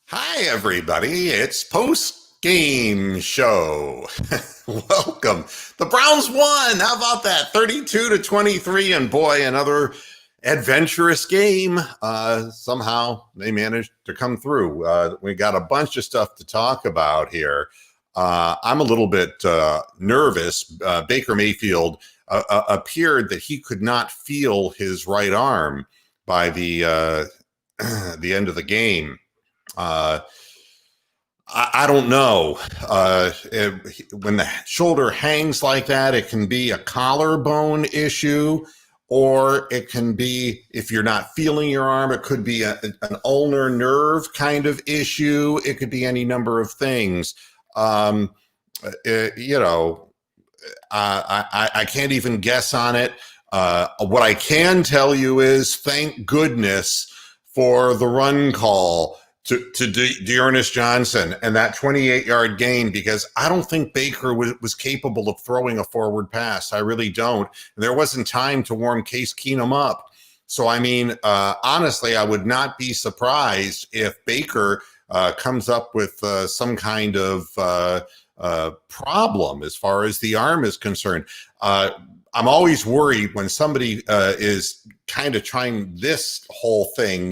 Hi, everybody. It's Postgame show. Welcome. The Browns won. How about that? 32-23. And boy, another adventurous game. Somehow they managed to come through. We got a bunch of stuff to talk about here. I'm a little bit nervous. Baker Mayfield appeared that he could not feel his right arm by the the end of the game. I don't know. When the shoulder hangs like that, it can be a collarbone issue, or it can be, if you're not feeling your arm, it could be an ulnar nerve kind of issue. It could be any number of things. Um, I can't even guess on it. What I can tell you is thank goodness for the run call to Dearness Johnson and that 28-yard gain, because I don't think Baker was capable of throwing a forward pass. I really don't. There wasn't time to warm Case Keenum up. So, I mean, honestly, I would not be surprised if Baker comes up with some kind of problem as far as the arm is concerned. I'm always worried when somebody is kind of trying this whole thing,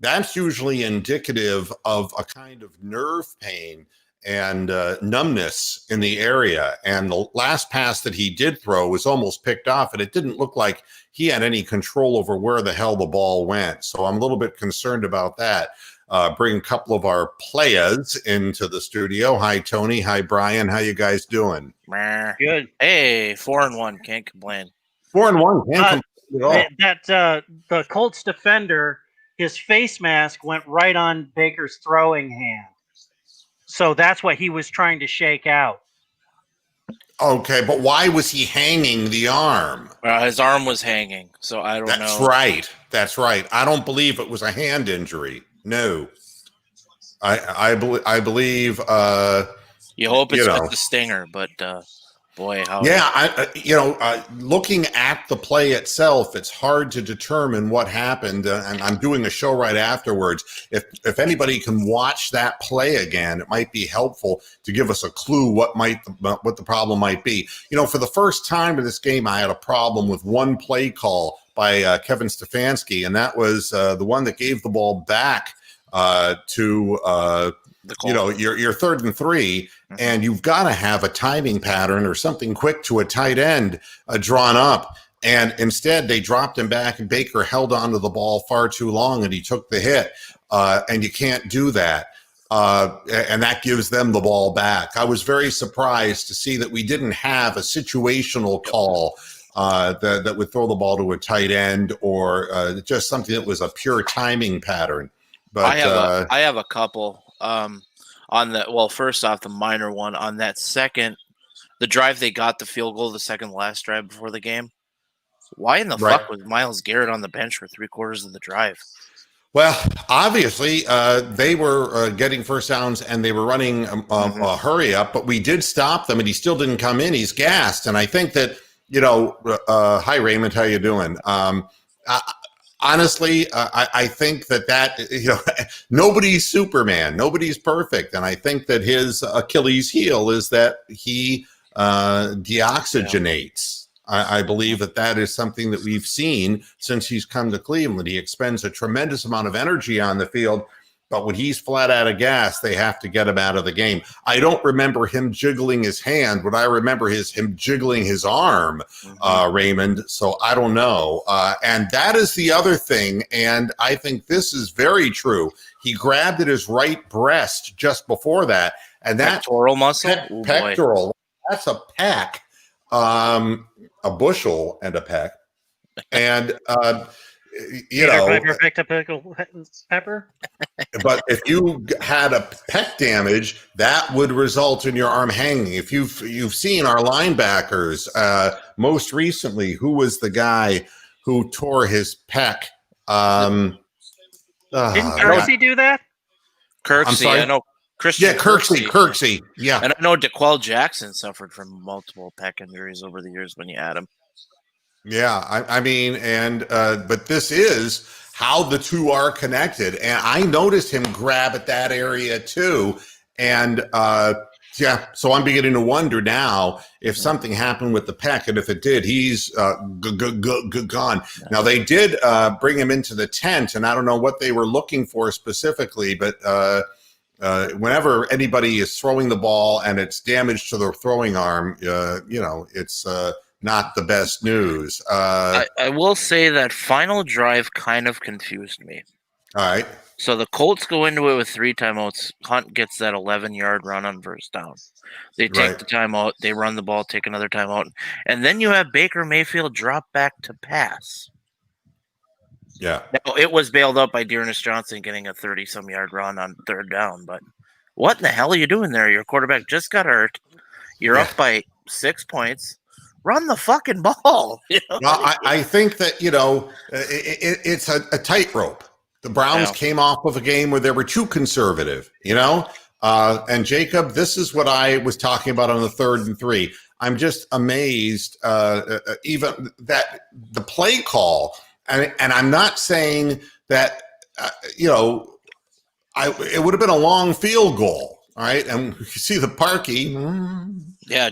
that's usually indicative of a kind of nerve pain and numbness in the area. And the last pass that he did throw was almost picked off, and it didn't look like he had any control over where the hell the ball went. So I'm a little bit concerned about that. Bring a couple of our players into the studio. Hi, Tony. Hi, Brian. How you guys doing? Good. Hey, 4-1. Can't complain. 4-1. Can't complain at all. The Colts defender, his face mask went right on Baker's throwing hand. So that's what he was trying to shake out. Okay, but why was he hanging the arm? His arm was hanging, so I don't know. That's right. I don't believe it was a hand injury. No. I believe you hope it's just a stinger, but boy, how looking at the play itself, it's hard to determine what happened, and I'm doing a show right afterwards. If anybody can watch that play again, it might be helpful to give us a clue what the problem might be. For the first time in this game, I had a problem with one play call by Kevin Stefanski, and that was the one that gave the ball back to your 3rd and 3, and you've got to have a timing pattern or something quick to a tight end drawn up. And instead, they dropped him back, and Baker held onto the ball far too long, and he took the hit. And you can't do that. And that gives them the ball back. I was very surprised to see that we didn't have a situational call that would throw the ball to a tight end, or just something that was a pure timing pattern. But I have a couple. First off, the minor one on that second, the drive they got the field goal, the second last drive before the game. Why in the fuck was Myles Garrett on the bench for 3/4 of the drive? Well, obviously, they were getting first downs and they were running a hurry up, but we did stop them, and he still didn't come in. He's gassed, and I think that hi Raymond, how you doing? Honestly, I think that nobody's Superman, nobody's perfect, and I think that his Achilles heel is that he deoxygenates. I believe that is something that we've seen since he's come to Cleveland. He expends a tremendous amount of energy on the field, but when he's flat out of gas, they have to get him out of the game. I don't remember him jiggling his hand, but I remember him jiggling his arm, Raymond. So I don't know. And that is the other thing, and I think this is very true. He grabbed at his right breast just before that, and that pectoral muscle, pectoral. That's a peck, a bushel and a peck, and Pepper. But if you had a pec damage, that would result in your arm hanging. If you've seen our linebackers, most recently, who was the guy who tore his pec? Didn't Kirksey do that? Kirksey, I know. Christian Kirksey. Yeah. And I know DeQuell Jackson suffered from multiple pec injuries over the years when you add him. Yeah, I mean, but this is how the two are connected. And I noticed him grab at that area too. And so I'm beginning to wonder now if something happened with the pec, and if it did, he's gone. Now, they did bring him into the tent, and I don't know what they were looking for specifically, but whenever anybody is throwing the ball and it's damage to the throwing arm, it's not the best news. I will say that final drive kind of confused me. All right. So the Colts go into it with 3 timeouts. Hunt gets that 11-yard run on first down. They take the timeout. They run the ball, take another timeout. And then you have Baker Mayfield drop back to pass. Yeah. Now, it was bailed up by Dearness Johnson getting a 30-some yard run on third down. But what in the hell are you doing there? Your quarterback just got hurt. You're up by 6 points. Run the fucking ball. Well, I think that, it's a tightrope. The Browns came off of a game where they were too conservative, and Jacob, this is what I was talking about on the 3rd and 3. I'm just amazed, even that the play call, and I'm not saying that, it would have been a long field goal, all right? And you see the Parkey. Yeah.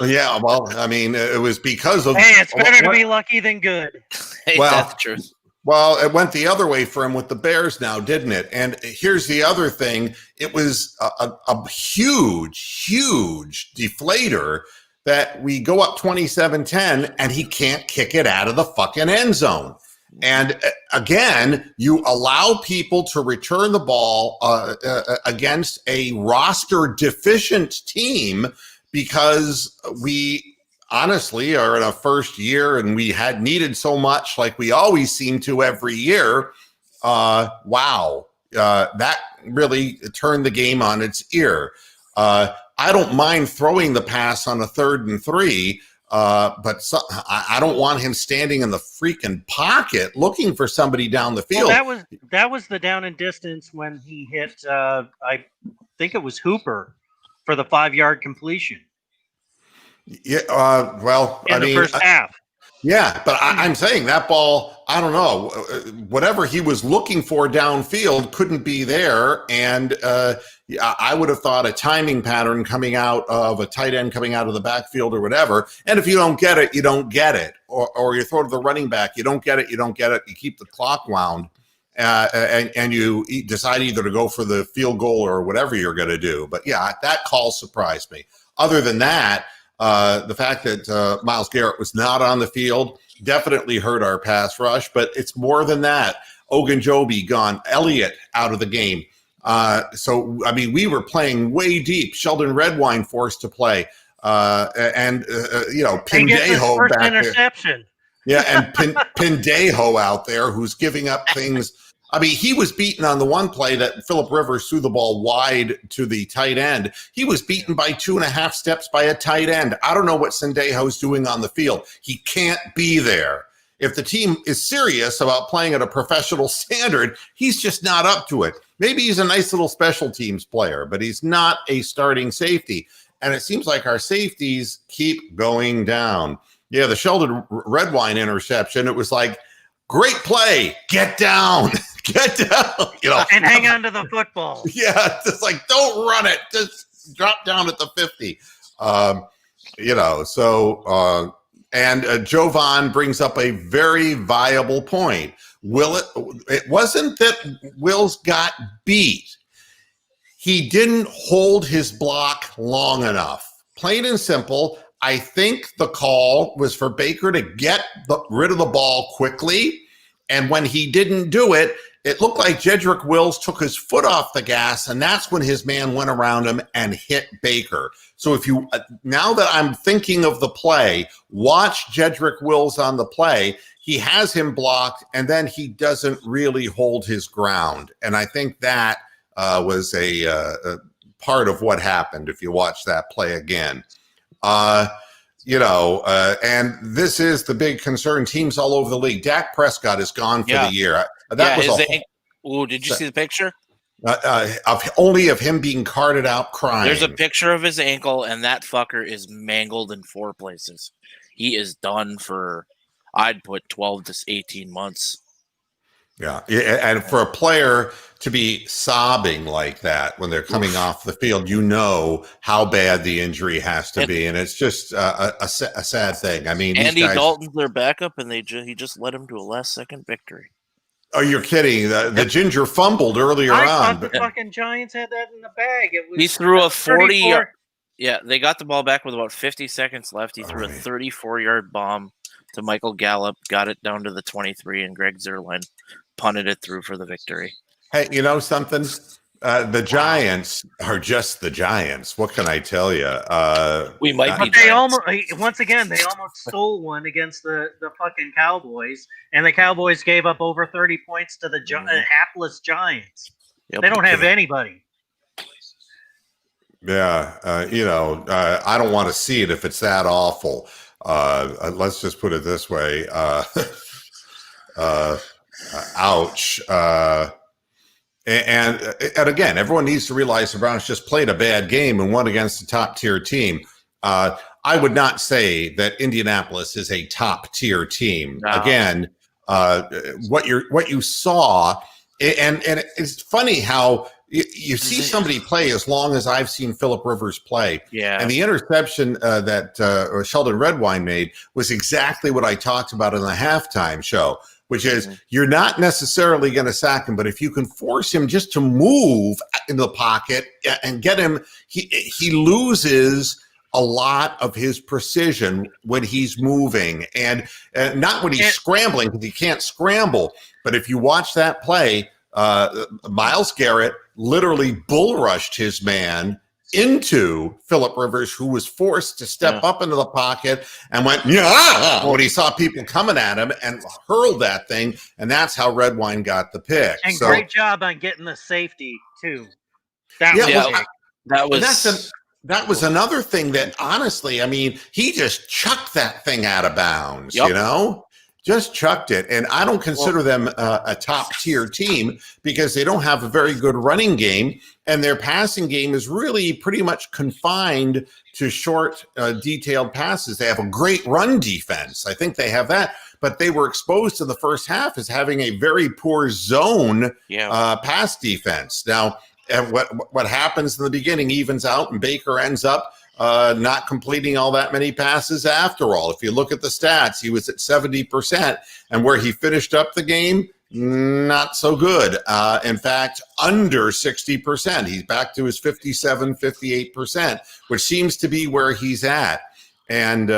Yeah. Well, I mean, it was because of. Hey, it's better to be lucky than good. Hey, that's the truth. Well, it went the other way for him with the Bears now, didn't it? And here's the other thing. It was a huge, huge deflator that we go up 27-10 and he can't kick it out of the fucking end zone. And again, you allow people to return the ball against a roster deficient team because we honestly are in a first year and we had needed so much like we always seem to every year. That really turned the game on its ear. I don't mind throwing the pass on a 3rd and 3, but I don't want him standing in the freaking pocket looking for somebody down the field. Well, that was the down and distance when he hit, I think it was Hooper for the 5-yard completion. Yeah, in the first half. Yeah, but I'm saying that ball, I don't know, whatever he was looking for downfield couldn't be there. And I would have thought a timing pattern coming out of a tight end coming out of the backfield or whatever. And if you don't get it, you don't get it. Or you throw to the running back, you don't get it, you don't get it. You keep the clock wound. And you decide either to go for the field goal or whatever you're going to do. But yeah, that call surprised me. Other than that, the fact that Myles Garrett was not on the field definitely hurt our pass rush, but it's more than that. Ogunjobi gone, Elliott out of the game. So, I mean, we were playing way deep. Sheldon Redwine forced to play. Pindejo back interception. There. Yeah, and Pindejo out there who's giving up things. I mean, he was beaten on the one play that Phillip Rivers threw the ball wide to the tight end. He was beaten by 2.5 steps by a tight end. I don't know what Sendejo's doing on the field. He can't be there. If the team is serious about playing at a professional standard, he's just not up to it. Maybe he's a nice little special teams player, but he's not a starting safety. And it seems like our safeties keep going down. Yeah, the Sheldon Redwine interception, it was like, great play, get down. Get down, and hang on to the football. Yeah, just like don't run it, just drop down at the 50. And Jovan brings up a very viable point. It wasn't that Wills got beat. He didn't hold his block long enough. Plain and simple. I think the call was for Baker to get rid of the ball quickly. And when he didn't do it, it looked like Jedrick Wills took his foot off the gas, and that's when his man went around him and hit Baker. So if you now that I'm thinking of the play, watch Jedrick Wills on the play. He has him blocked, and then he doesn't really hold his ground. And I think that was a part of what happened if you watch that play again. And this is the big concern. Teams all over the league. Dak Prescott is gone for the year. Did you see the picture? Only of him being carted out crying. There's a picture of his ankle, and that fucker is mangled in 4 places. He is done for, I'd put 12 to 18 months. Yeah. And for a player to be sobbing like that when they're coming off the field, you know how bad the injury has to be. And it's just a sad thing. I mean, these Andy guys. Dalton's their backup, and he just led him to a last-second victory. Oh, you're kidding. The Ginger fumbled earlier I on. thought the fucking Giants had that in the bag. It was He threw a 40 34. Yeah, they got the ball back with about 50 seconds left. He threw a 34-yard bomb to Michael Gallup, got it down to the 23, and Greg Zuerlein punted it through for the victory. Hey, you know something? The Giants are just the Giants. What can I tell you? We might be But they Giants. almost stole one against the fucking Cowboys, and the Cowboys gave up over 30 points to the hapless Giants. Yep. They don't have anybody. Yeah, I don't want to see it if it's that awful. Let's just put it this way. Ouch. And again, everyone needs to realize the Browns just played a bad game and won against a top-tier team. I would not say that Indianapolis is a top-tier team. No. Again, what you saw, and it's funny how you see somebody play as long as I've seen Phillip Rivers play. Yeah. And the interception that Sheldon Redwine made was exactly what I talked about in the halftime show, which is you're not necessarily going to sack him, but if you can force him just to move in the pocket and get him, he loses a lot of his precision when he's moving, and not when he's scrambling, because he can't scramble. But if you watch that play, Myles Garrett literally bull rushed his man into Phillip Rivers, who was forced to step up into the pocket and went, when he saw people coming at him, and hurled that thing. And that's how Redwine got the pick. And great job on getting the safety, too. That was another thing that, honestly, I mean, he just chucked that thing out of bounds, just chucked it. And I don't consider them a top-tier team because they don't have a very good running game, and their passing game is really pretty much confined to short, detailed passes. They have a great run defense. I think they have that, but they were exposed in the first half as having a very poor zone pass defense. Now, and what happens in the beginning evens out, and Baker ends up not completing all that many passes after all. If you look at the stats, he was at 70%, and where he finished up the game, not so good. In fact, under 60%. He's back to his 57, 58%, which seems to be where he's at. And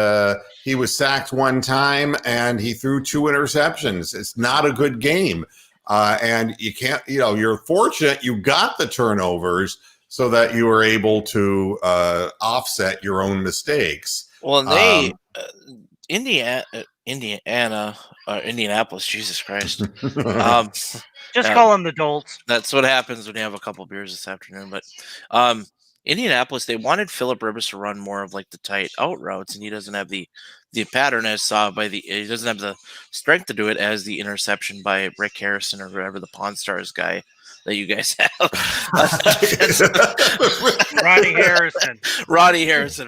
he was sacked one time, and he threw 2 interceptions. It's not a good game. And you can't, you're fortunate you got the turnovers so that you were able to offset your own mistakes. Well, and Indianapolis, Jesus Christ. Just call them the Dolts. That's what happens when you have a couple beers this afternoon. But Indianapolis, they wanted Phillip Rivers to run more of like the tight out routes, and he doesn't have the pattern as saw by he doesn't have the strength to do it as the interception by Rick Harrison or whoever the Pawn Stars guy that you guys have. Roddy Harrison,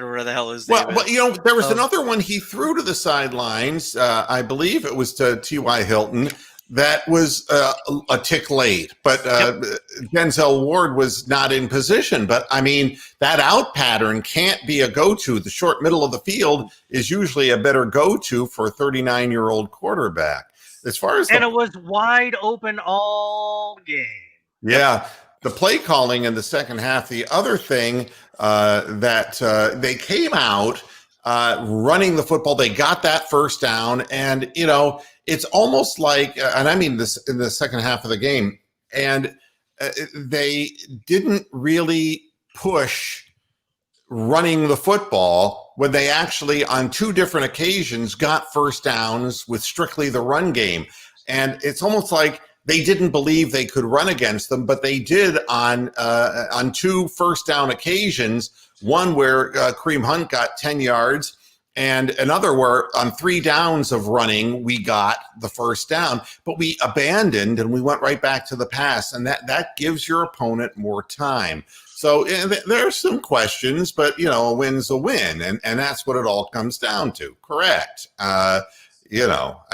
or whatever the hell his name is. Well, there was another one he threw to the sidelines. I believe it was to T.Y. Hilton. That was a tick late, but Denzel Ward was not in position. But, I mean, that out pattern can't be a go-to. The short middle of the field is usually a better go-to for a 39-year-old quarterback. As far as it was wide open all game. Yeah, the play calling in the second half. The other thing that they came out running the football. They got that first down, and, it's almost like, and I mean this in the second half of the game, and they didn't really push running the football when they actually, on 2 different occasions, got first downs with strictly the run game. And it's almost like they didn't believe they could run against them, but they did on 2 first down occasions, one where Kareem Hunt got 10 yards, and another where on 3 downs of running, we got the first down, but we abandoned and we went right back to the pass. And that gives your opponent more time. So there are some questions, but, a win's a win. And that's what it all comes down to. Correct. I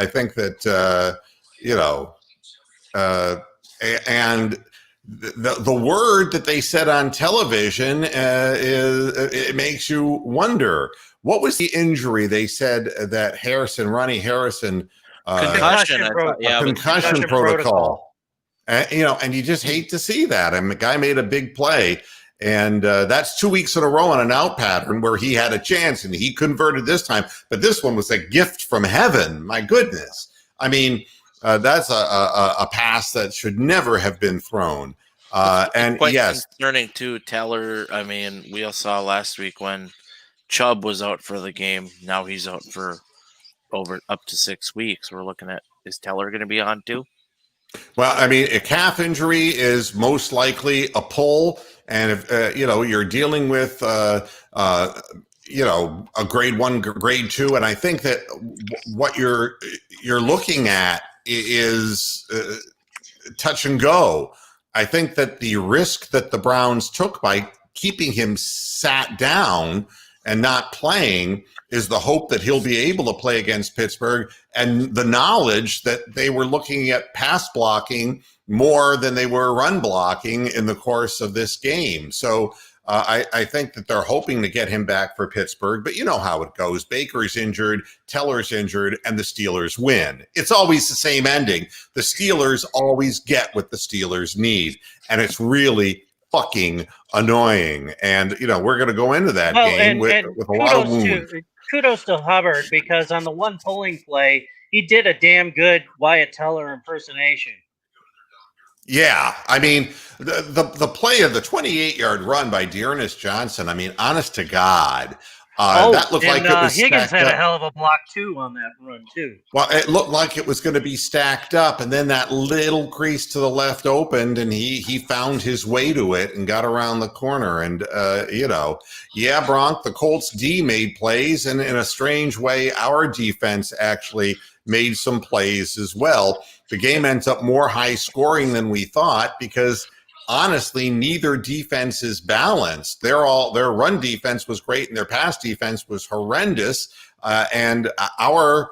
think that, and the word that they said on television is it makes you wonder. What was the injury they said that Ronnie Harrison, Concussion. I thought, a concussion protocol. And you just hate to see that. I mean, the guy made a big play, and that's 2 weeks in a row on an out pattern where he had a chance and he converted this time. But this one was a gift from heaven. My goodness. I mean, that's a pass that should never have been thrown. And quite yes, concerning too. Teller. I mean, we all saw last week when Chubb was out for the game. Now he's out for up to 6 weeks. We're looking at, is Teller going to be on too? Well, I mean, a calf injury is most likely a pull, and if you're dealing with a grade 1, grade 2, and I think that what you're looking at is touch and go. I think that the risk that the Browns took by keeping him sat down and not playing is the hope that he'll be able to play against Pittsburgh, and the knowledge that they were looking at pass blocking more than they were run blocking in the course of this game. So I think that they're hoping to get him back for Pittsburgh, but you know how it goes. Baker's injured, Teller's injured, and the Steelers win. It's always the same ending. The Steelers always get what the Steelers need, and it's really fucking annoying. And, we're going to go into that game with a lot of wounds. Kudos to Hubbard, because on the one pulling play, he did a damn good Wyatt Teller impersonation. Yeah, I mean, the play of the 28-yard run by Dearness Johnson, I mean, honest to God, that looked like it was Higgins had up. a hell of a block, too, on that run, too. Well, it looked like it was going to be stacked up, and then that little crease to the left opened, and he found his way to it and got around the corner. And, Bronk, the Colts D made plays, and in a strange way, our defense actually made some plays as well. The game ends up more high scoring than we thought because honestly, neither defense is balanced. Their run defense was great and their pass defense was horrendous. And our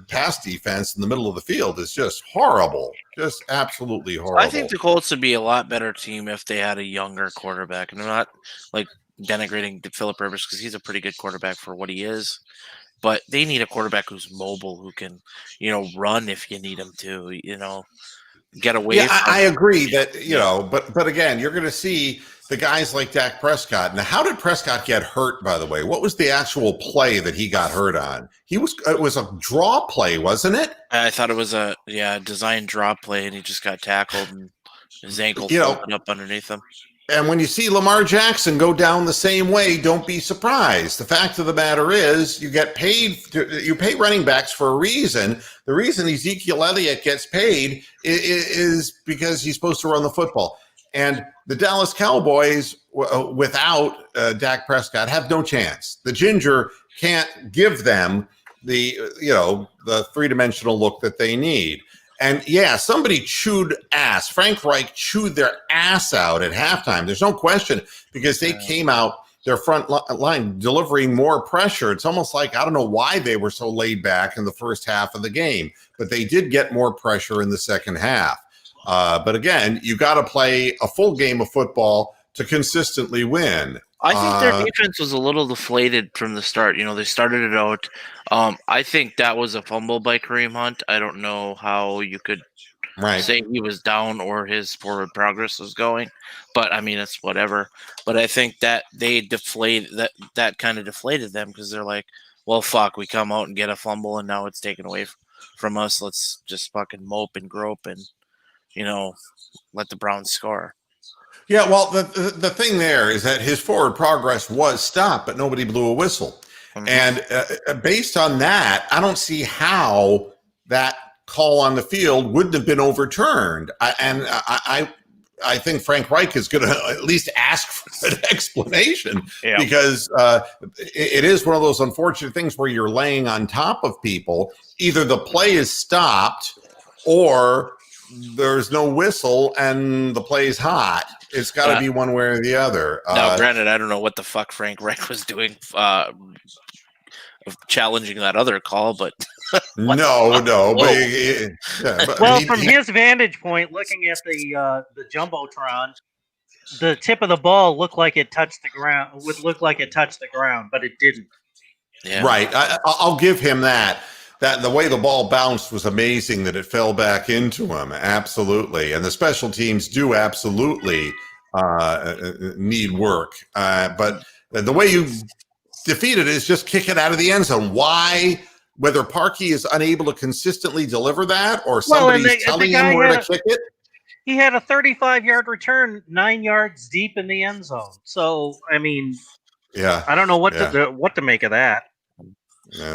pass defense in the middle of the field is just horrible, just absolutely horrible. I think the Colts would be a lot better team if they had a younger quarterback. And I'm not like denigrating Philip Rivers because he's a pretty good quarterback for what he is. But they need a quarterback who's mobile, who can, run if you need him to, get away. Yeah, I agree that, but again, you're going to see the guys like Dak Prescott. Now, how did Prescott get hurt, by the way? What was the actual play that he got hurt on? It was a draw play, wasn't it? I thought it was a design draw play, and he just got tackled and his ankle floated up underneath him. And when you see Lamar Jackson go down the same way, don't be surprised. The fact of the matter is you pay running backs for a reason. The reason Ezekiel Elliott gets paid is because he's supposed to run the football. And the Dallas Cowboys, without Dak Prescott, have no chance. The Ginger can't give them the three-dimensional look that they need. And yeah, somebody chewed ass. Frank Reich chewed their ass out at halftime. There's no question because they came out their front line delivering more pressure. It's almost like, I don't know why they were so laid back in the first half of the game, but they did get more pressure in the second half. But again, you got to play a full game of football to consistently win. I think their defense was a little deflated from the start. They started it out. I think that was a fumble by Kareem Hunt. I don't know how you could say he was down or his forward progress was going, but I mean, it's whatever. But I think that they that kind of deflated them because they're like, well, fuck, we come out and get a fumble and now it's taken away from us. Let's just fucking mope and grope and, let the Browns score. Yeah, well, the thing there is that his forward progress was stopped, but nobody blew a whistle. Mm-hmm. And based on that, I don't see how that call on the field wouldn't have been overturned. I think Frank Reich is going to at least ask for an explanation because it is one of those unfortunate things where you're laying on top of people. Either the play is stopped or there's no whistle and the play is hot. It's got to be one way or the other. Now, granted, I don't know what the fuck Frank Reich was doing challenging that other call, but No, Whoa. but Well, from his vantage point, looking at the jumbotron, the tip of the ball looked like it touched the ground. Would look like it touched the ground, but it didn't. Yeah. Right. I'll give him that. That the way the ball bounced was amazing. That it fell back into him. Absolutely, and the special teams do absolutely need work. But the way you defeat it is just kick it out of the end zone. Why? Whether Parkey is unable to consistently deliver that, or somebody's telling him where to kick it. He had a 35-yard return 9 yards deep in the end zone. So, I mean, yeah, I don't know what to make of that.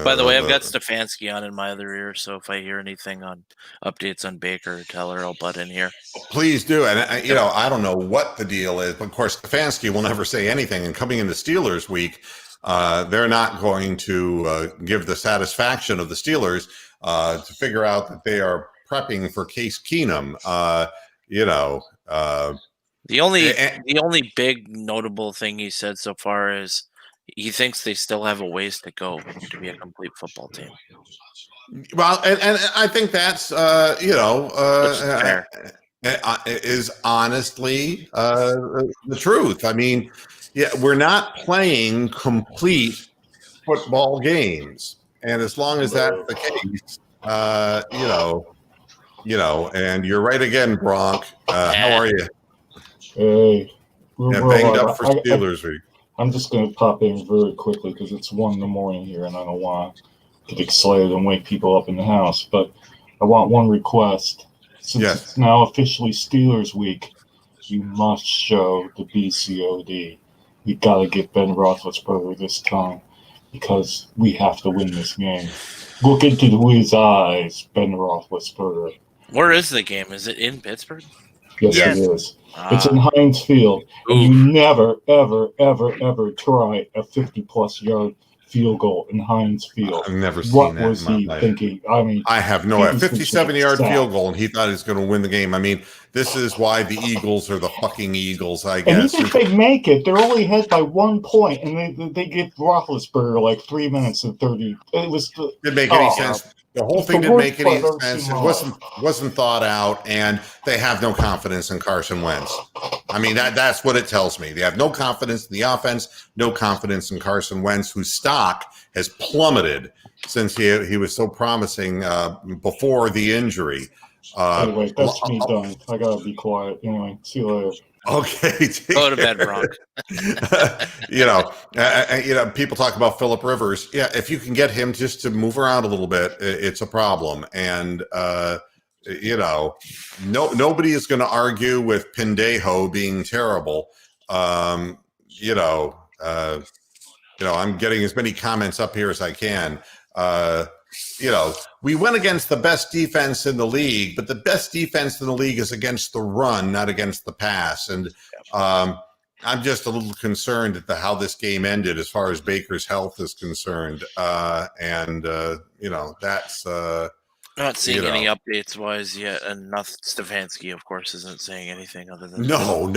By the way, I've got Stefanski on in my other ear, so if I hear anything on updates on Baker, tell her I'll butt in here. Please do. And, I don't know what the deal is, but of course, Stefanski will never say anything. And coming into Steelers week, they're not going to give the satisfaction of the Steelers to figure out that they are prepping for Case Keenum. The only big notable thing he said so far is he thinks they still have a ways to go to be a complete football team. Well, and I think that's is honestly the truth. I mean, we're not playing complete football games, and as long as that's the case, and you're right again, Bronk. How are you? Hey, banged up for Steelers week. I'm just going to pop in very quickly because it's 1 a.m. here, and I don't want to get excited and wake people up in the house. But I want one request. Since it's now officially Steelers week, you must show the BCOD. We got to get Ben Roethlisberger this time because we have to win this game. Look into his eyes, Ben Roethlisberger. Where is the game? Is it in Pittsburgh? Yes, it is. It's in Heinz Field. And you never, ever, ever, ever try a 50-plus yard field goal in Heinz Field. I've never seen what that. What was he thinking? I mean, I have no idea. 57-yard field goal, and he thought he was going to win the game. I mean, this is why the Eagles are the fucking Eagles, I guess. And even if they make it, they're only ahead by 1 point, and they give Roethlisberger like 3 minutes and 30. It was didn't make any sense. The whole thing didn't make any sense. It wasn't thought out, and they have no confidence in Carson Wentz. I mean, that's what it tells me. They have no confidence in the offense, no confidence in Carson Wentz, whose stock has plummeted since he was so promising before the injury. Anyway, that's me done. I gotta be quiet. Anyway, see you later. Okay, go to bed, Bronk. People talk about Phillip Rivers. Yeah, if you can get him just to move around a little bit, it's a problem. And nobody is going to argue with Pendejo being terrible. I'm getting as many comments up here as I can. We went against the best defense in the league, but the best defense in the league is against the run, not against the pass. And I'm just a little concerned at how this game ended as far as Baker's health is concerned. That's not seeing any updates wise yet, and nothing. Stefanski, of course, isn't saying anything other than no.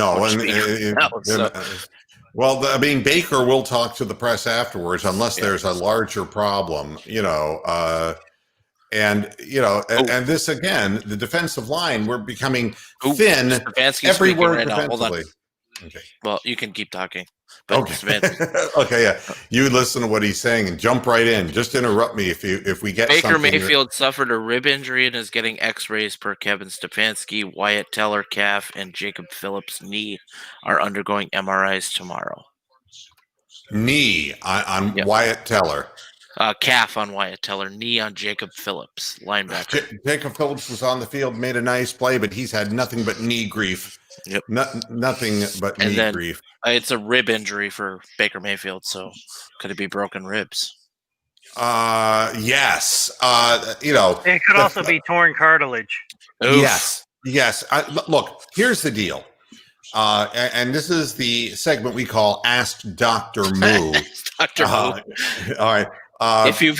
Well, Baker will talk to the press afterwards unless there's a larger problem, and this again, the defensive line, we're becoming thin everywhere defensively. Okay. Well, you can keep talking. Okay. Okay. Yeah. You listen to what he's saying and jump right in. Just interrupt me if we get Baker Mayfield suffered a rib injury and is getting X-rays per Kevin Stefanski. Wyatt Teller calf and Jacob Phillips knee are undergoing MRIs tomorrow. Knee on Wyatt Teller. Calf on Wyatt Teller, knee on Jacob Phillips, linebacker. Jacob Phillips was on the field, made a nice play, but he's had nothing but knee grief. Yep. Nothing but knee grief. It's a rib injury for Baker Mayfield, so could it be broken ribs? Yes. It could also be torn cartilage. Oof. Yes. Look, here's the deal. And this is the segment we call Ask Dr. Moo. Dr. Moo. All right. If you've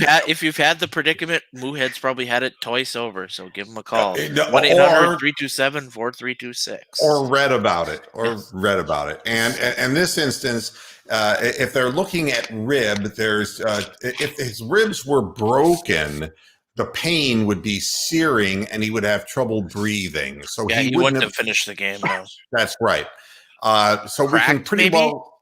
had the predicament, Moohead's probably had it twice over, so give him a call. 1-800-327-4326. Or read about it. And in this instance, if they're looking at rib, there's if his ribs were broken, the pain would be searing and he would have trouble breathing. So Yeah, he wouldn't have finished the game, though. That's right. So Cracked, we can pretty maybe? well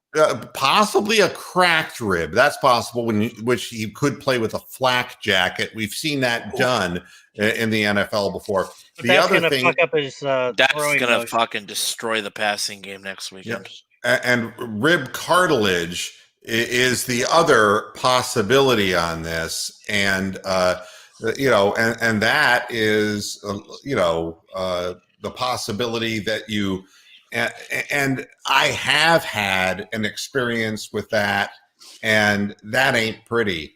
possibly a cracked rib. That's possible. Which he could play with a flak jacket. We've seen that done in the NFL before. But that's going to fuck up his that's throwing going to motion. fucking destroy the passing game next weekend. Yeah. And rib cartilage is the other possibility on this, and and that is the possibility that you. And I have had an experience with that, and that ain't pretty.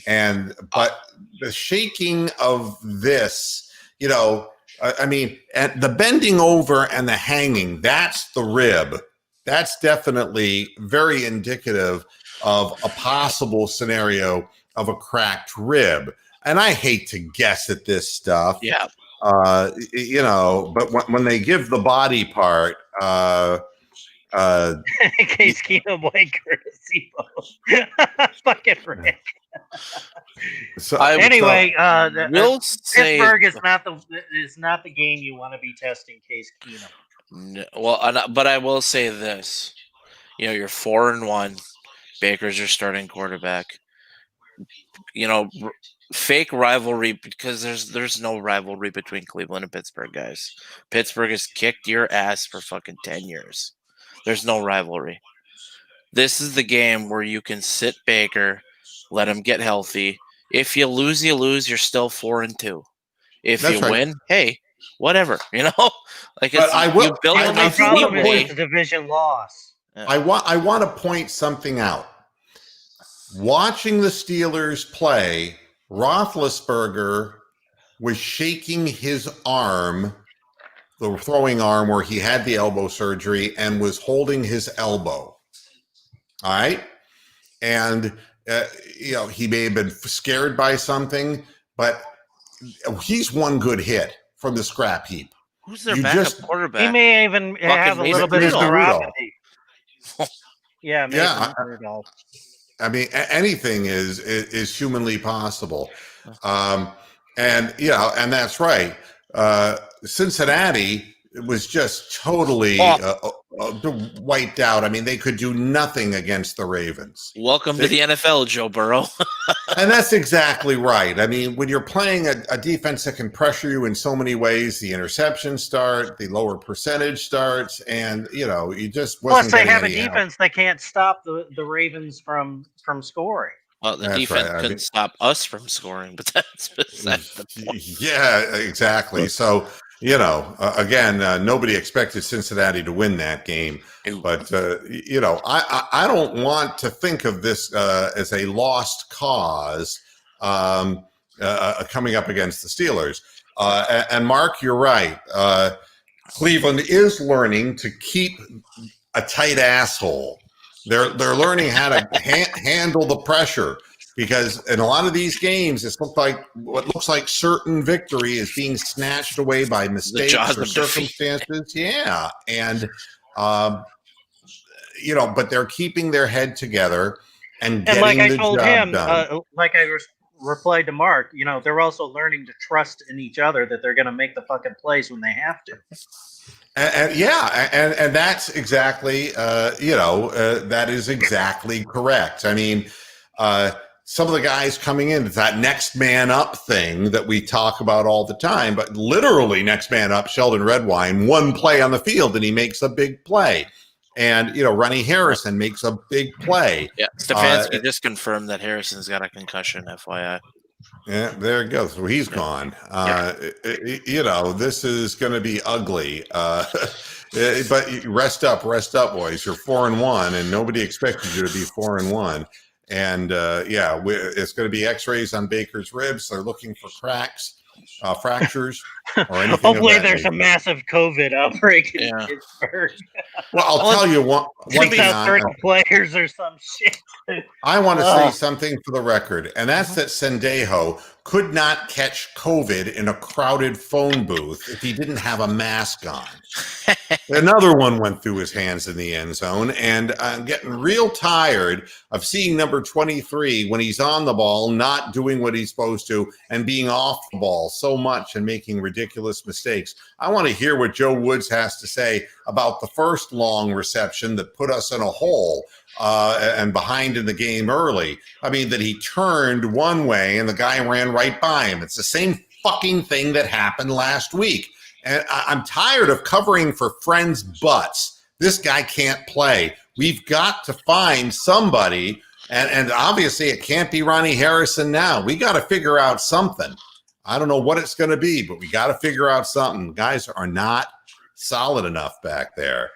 But the shaking of this, and the bending over and the hanging, that's the rib. That's definitely very indicative of a possible scenario of a cracked rib. And I hate to guess at this stuff. Yeah. But when they give the body part, Case Keenum, Blake courtesy fucking Rick. We'll say Pittsburgh is not the game you want to be testing Case Keenum. No, but I will say this: you're 4-1. Baker's your starting quarterback. Fake rivalry, because there's no rivalry between Cleveland and Pittsburgh, guys. Pittsburgh has kicked your ass for fucking 10 years. There's no rivalry. This is the game where you can sit Baker, let him get healthy. If you lose, you lose. You're still 4-2. If That's you right. win, hey, whatever. Like But I will. The problem is it's a division loss. Yeah. I want to point something out. Watching the Steelers play, Roethlisberger was shaking his arm, the throwing arm where he had the elbow surgery, and was holding his elbow. All right. And, he may have been scared by something, but he's one good hit from the scrap heap. Who's their backup quarterback? He may even have a little bit of neuropathy. Yeah, maybe Rudolph. I mean, anything is humanly possible. And that's right. Cincinnati was just totally wiped out. I mean, they could do nothing against the Ravens. Welcome to the NFL, Joe Burrow. And that's exactly right. I mean, when you're playing a defense that can pressure you in so many ways, the interceptions start, the lower percentage starts, and, you just wasn't. Plus, they have a defense that can't stop the Ravens from scoring. Well, the defense couldn't stop us from scoring, but that's besides the point. Yeah, exactly. So, again, nobody expected Cincinnati to win that game. But, I don't want to think of this as a lost cause coming up against the Steelers. And Mark, you're right. Cleveland is learning to keep a tight asshole. They're learning how to handle the pressure, because in a lot of these games, what looks like certain victory is being snatched away by mistakes or circumstances. Yeah, and but they're keeping their head together and getting the job done. Like I replied to Mark, they're also learning to trust in each other that they're going to make the fucking plays when they have to. And that's exactly, that is exactly correct. I mean, some of the guys coming in, it's that next man up thing that we talk about all the time, but literally next man up, Sheldon Redwine, one play on the field and he makes a big play. And, Ronnie Harrison makes a big play. Yeah, Stefanski just confirmed that Harrison's got a concussion, FYI. Yeah, there it goes. So he's gone. This is going to be ugly. But rest up, boys. You're 4-1, and nobody expected you to be 4-1. And it's going to be X-rays on Baker's ribs. They're looking for cracks, fractures, or anything. Hopefully, there's a massive COVID outbreak in Pittsburgh. Well, I'll tell you one thing. 30 players or some shit. I want to say something for the record, and that's that Sendejo could not catch COVID in a crowded phone booth if he didn't have a mask on. Another one went through his hands in the end zone, and I'm getting real tired of seeing number 23 when he's on the ball, not doing what he's supposed to, and being off the ball so much and making ridiculous mistakes. I want to hear what Joe Woods has to say about the first long reception that put us in a hole and behind in the game early. I mean, that he turned one way and the guy ran right by him. It's the same fucking thing that happened last week. And I'm tired of covering for friends' butts. This guy can't play. We've got to find somebody, and obviously it can't be Ronnie Harrison now. We got to figure out something. I don't know what it's going to be, but we got to figure out something. Guys are not solid enough back there.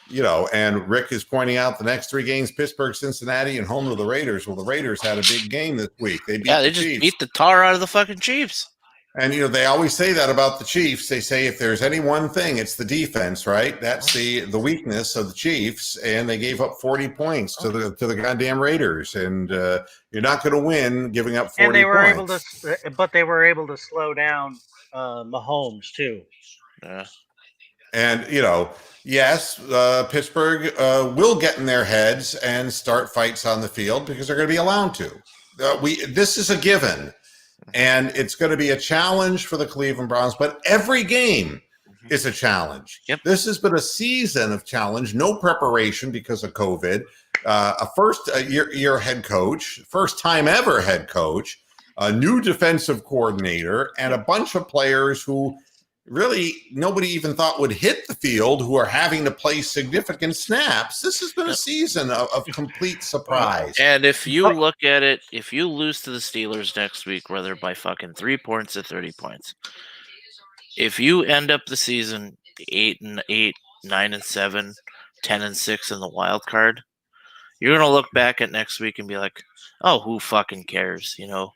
You know, and Rick is pointing out the next 3 games, Pittsburgh, Cincinnati, and home to the Raiders. Well, the Raiders had a big game this week. They just beat the tar out of the fucking Chiefs. And, you know, they always say that about the Chiefs. They say if there's any one thing, it's the defense, right? That's the weakness of the Chiefs. And they gave up 40 points to the goddamn Raiders. And you're not going to win giving up 40 and they were points. But they were able to slow down Mahomes, too. Yeah. And, you know, yes, Pittsburgh will get in their heads and start fights on the field because they're going to be allowed to. This is a given. And it's going to be a challenge for the Cleveland Browns, but every game is a challenge. Yep. This has been a season of challenge, no preparation because of COVID. A first-year head coach, first-time ever head coach, a new defensive coordinator, and a bunch of players who really nobody even thought would hit the field who are having to play significant snaps. This has been a season of complete surprise. And if you look at it, if you lose to the Steelers next week, whether by fucking 3 points or 30 points, if you end up the season 8-8, 9-7, 10-6 in the wild card, you're going to look back at next week and be like, oh, who fucking cares? You know,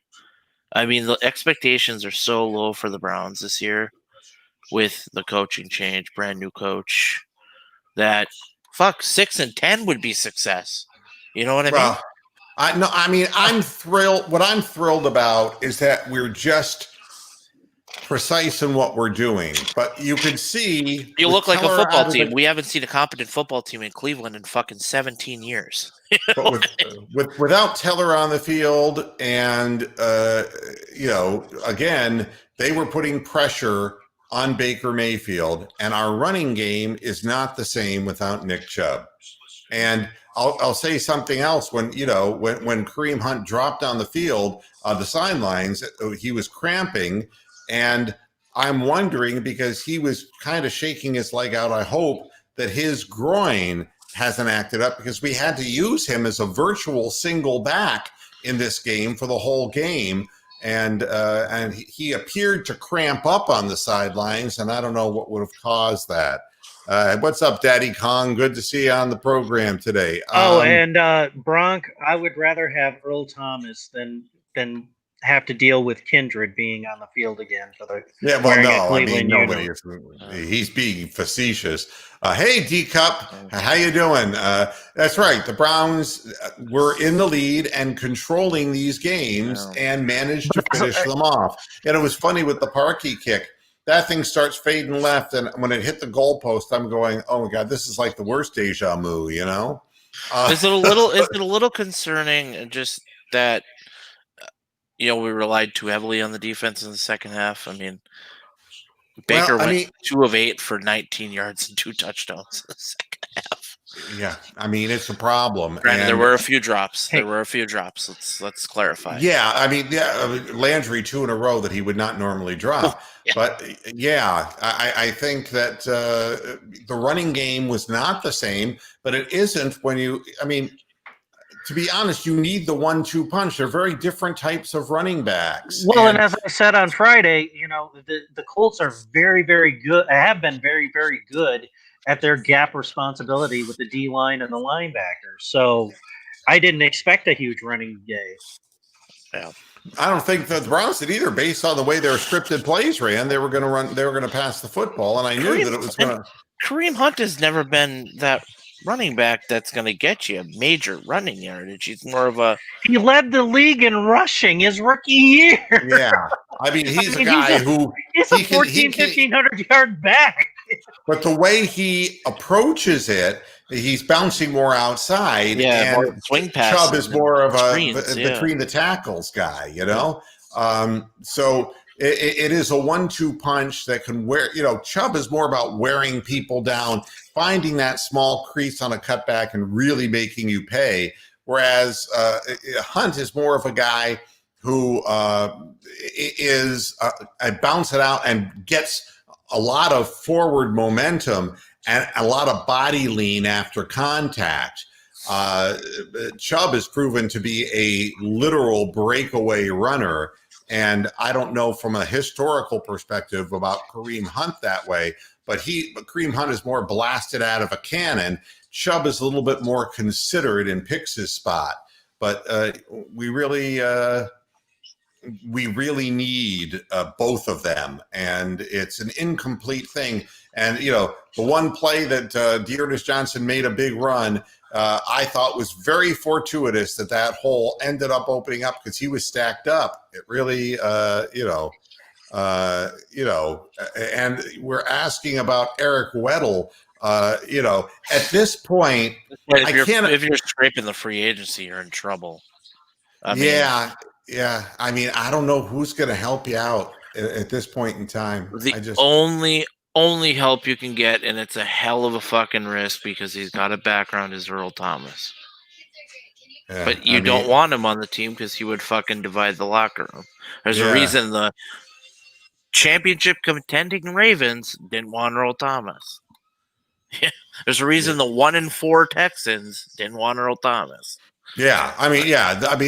I mean, the expectations are so low for the Browns this year. With the coaching change, brand new coach, that 6-10 would be success. You know what I mean? I'm thrilled. What I'm thrilled about is that we're just precise in what we're doing. But you can see you look like a football team. We haven't seen a competent football team in Cleveland in fucking 17 years. But without Teller on the field, and you know, again, they were putting pressure on Baker Mayfield, and our running game is not the same without Nick Chubb. And I'll say something else. When Kareem Hunt dropped on the field, the sidelines, he was cramping, and I'm wondering, because he was kind of shaking his leg out, I hope that his groin hasn't acted up, because we had to use him as a virtual single back in this game for the whole game. And he appeared to cramp up on the sidelines, and I don't know what would have caused that. What's up, Daddy Kong? Good to see you on the program today. Bronk, I would rather have Earl Thomas than have to deal with Kindred being on the field again for the nobody is. He's being facetious. Hey, D-Cup, how you doing? That's right. The Browns were in the lead and controlling these games and managed to finish them off. And it was funny with the Parkey kick. That thing starts fading left, and when it hit the goalpost, I'm going, "Oh my God, this is like the worst deja vu." You know? Is it a little concerning? Just that. We relied too heavily on the defense in the second half. I mean, Baker went 2 of 8 for 19 yards and 2 touchdowns in the second half. Yeah, I mean, it's a problem. Granted, there were a few drops. Let's clarify. Yeah, I mean, Landry 2 in a row that he would not normally drop. Yeah. But yeah, I think that the running game was not the same, but it isn't when to be honest, you need the 1-2 punch. They're very different types of running backs. Well, and as I said on Friday, the Colts are very, very good. Have been very, very good at their gap responsibility with the D line and the linebackers. So I didn't expect a huge running game. Yeah. I don't think the Browns did either, based on the way their scripted plays ran. They were going to run. They were going to pass the football, and I knew that it was going to. Kareem Hunt has never been that running back that's going to get you major running yardage. He's more of a. He led the league in rushing his rookie year. Yeah. I mean, he's a guy who he's a 1,500 yard back. But the way he approaches it, he's bouncing more outside. Yeah, and more swing passes. Chubb is more of screens, between the tackles guy, you know? So it is a 1-2 punch that can wear, Chubb is more about wearing people down, finding that small crease on a cutback and really making you pay. Whereas Hunt is more of a guy who is bounce it out and gets a lot of forward momentum and a lot of body lean after contact. Chubb has proven to be a literal breakaway runner. And I don't know from a historical perspective about Kareem Hunt that way, but Kareem Hunt is more blasted out of a cannon. Chubb is a little bit more considerate and picks his spot. But we really need both of them, and it's an incomplete thing. And the one play that Dearness Johnson made a big run, I thought was very fortuitous that hole ended up opening up because he was stacked up. It really, and we're asking about Eric Weddle. At this point, if you're scraping the free agency, you're in trouble. Yeah. I mean, I don't know who's going to help you out at this point in time. The only help you can get, and it's a hell of a fucking risk because he's got a background, is Earl Thomas. Yeah, but you don't want him on the team because he would fucking divide the locker room. There's a reason the championship contending Ravens didn't want Earl Thomas. There's a reason the 1-4 Texans didn't want Earl Thomas. Yeah,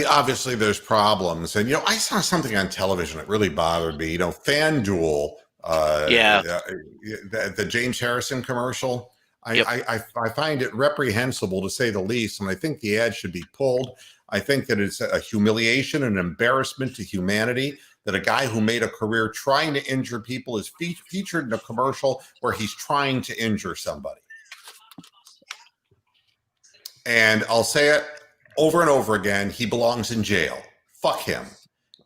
obviously there's problems. And, I saw something on television that really bothered me. FanDuel, the James Harrison commercial, I find it reprehensible to say the least. And I think the ad should be pulled. I think that it's a humiliation and embarrassment to humanity that a guy who made a career trying to injure people is featured in a commercial where he's trying to injure somebody. And I'll say it over and over again, he belongs in jail. Fuck him.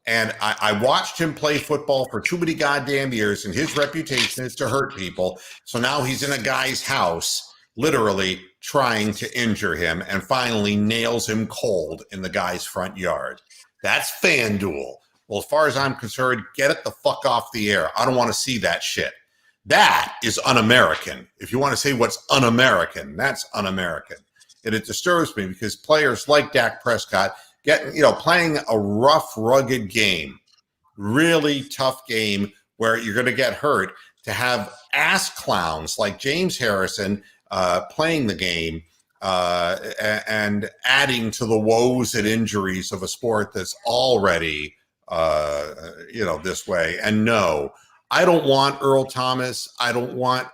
And I watched him play football for too many goddamn years, and his reputation is to hurt people. So now he's in a guy's house, literally trying to injure him, and finally nails him cold in the guy's front yard. That's FanDuel. Well, as far as I'm concerned, get it the fuck off the air. I don't want to see that shit. That is un-American. If you want to say what's un-American, that's un-American. And it disturbs me because players like Dak Prescott playing a rough, rugged game, really tough game where you're going to get hurt, to have ass clowns like James Harrison playing the game and adding to the woes and injuries of a sport that's already, this way. And no, I don't want Earl Thomas. I don't want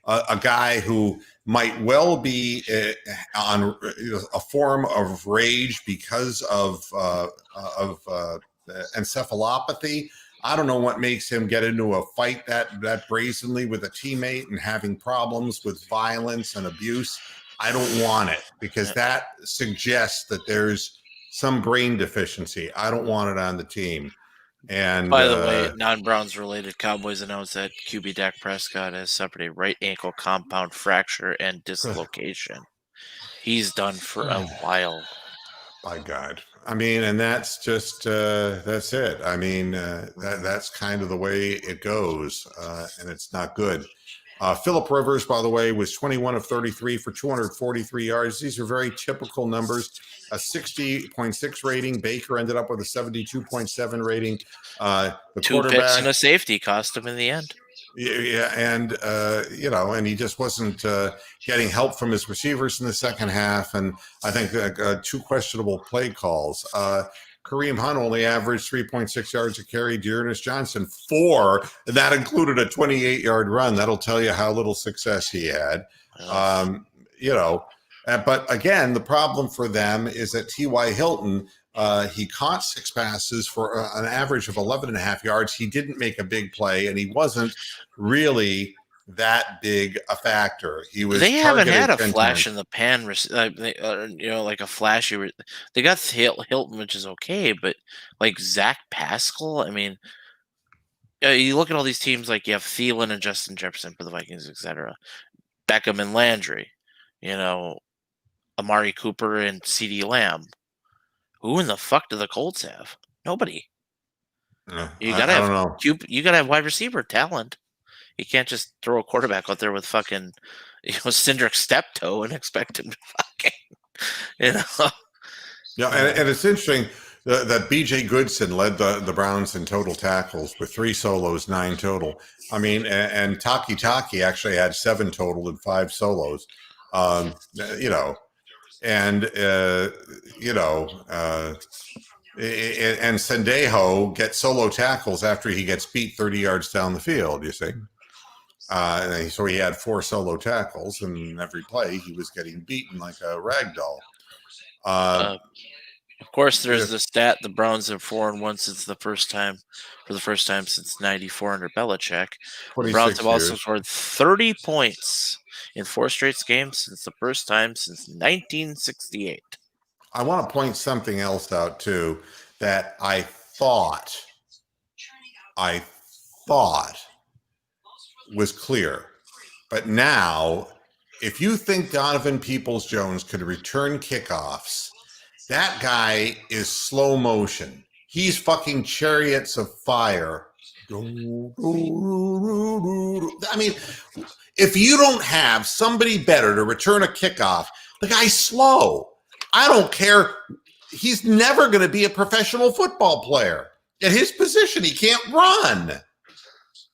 a guy who might well be on a form of rage because of encephalopathy. I don't know what makes him get into a fight that brazenly with a teammate and having problems with violence and abuse. I don't want it because that suggests that there's some brain deficiency. I don't want it on the team. And by the way, non-Browns related, Cowboys announced that QB Dak Prescott has suffered a right ankle compound fracture and dislocation. He's done for a while. By God. I mean, and that's just, that's it. I mean, that's kind of the way it goes, and it's not good. Phillip Rivers, by the way, was 21 of 33 for 243 yards. These are very typical numbers. A 60.6 rating. Baker ended up with a 72.7 rating. The 2 picks and a safety cost him in the end. Yeah, and and he just wasn't getting help from his receivers in the second half, and I think 2 questionable play calls. Kareem Hunt only averaged 3.6 yards a carry. Dearness Johnson 4, and that included a 28-yard run. That'll tell you how little success he had. But again, the problem for them is that T.Y. Hilton, he caught 6 passes for an average of 11.5 yards. He didn't make a big play, and he wasn't really that big a factor. He was. They haven't had a 10 flash times. in the pan, like a flashy. They got Hilton, which is okay, but like Zach Pascal, I mean, you look at all these teams like you have Thielen and Justin Jefferson for the Vikings, etc. Beckham and Landry, Amari Cooper and CeeDee Lamb. Who in the fuck do the Colts have? Nobody. You gotta I don't know. You gotta have wide receiver talent. You can't just throw a quarterback out there with fucking, Cindric Steptoe and expect him to fucking, Yeah, and it's interesting that B.J. Goodson led the Browns in total tackles with 3 solos, 9 total. I mean, and Taki actually had 7 total and 5 solos. And Sendejo gets solo tackles after he gets beat 30 yards down the field, you see. So he had 4 solo tackles, and every play he was getting beaten like a rag doll. Of course, there's the stat: the Browns have 4-1 for the first time since '94 under Belichick. The Browns have also scored 30 points in 4 straight games since the first time since 1968. I want to point something else out too that I thought was clear, but now, if you think Donovan Peoples-Jones could return kickoffs, that guy is slow motion. He's fucking chariots of fire. I mean, if you don't have somebody better to return a kickoff, the guy's slow. I don't care. He's never going to be a professional football player. At his position, he can't run.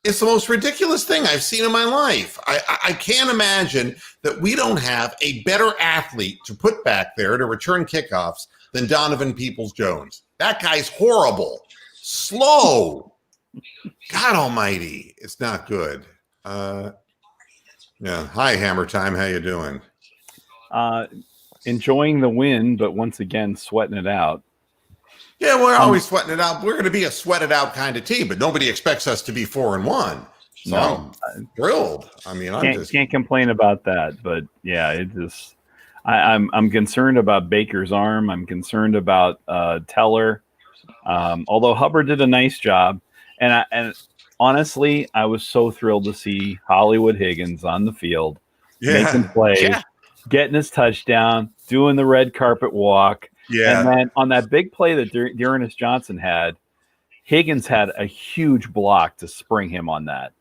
It's the most ridiculous thing I've seen in my life. I can't imagine that we don't have a better athlete to put back there to return kickoffs than Donovan Peoples-Jones. That guy's horrible. Slow. God almighty. It's not good. Hi, Hammer Time. How you doing? Enjoying the win, but once again, sweating it out. Yeah, we're always sweating it out. We're going to be a sweated out kind of team, but nobody expects us to be 4-1. So No. I'm thrilled. I mean, can't complain about that. But yeah, it just I'm concerned about Baker's arm. I'm concerned about Teller. Although Hubbard did a nice job, and honestly, I was so thrilled to see Hollywood Higgins on the field, making plays, getting his touchdown, doing the red carpet walk. Yeah. And then on that big play that Dearness Johnson had, Higgins had a huge block to spring him on that.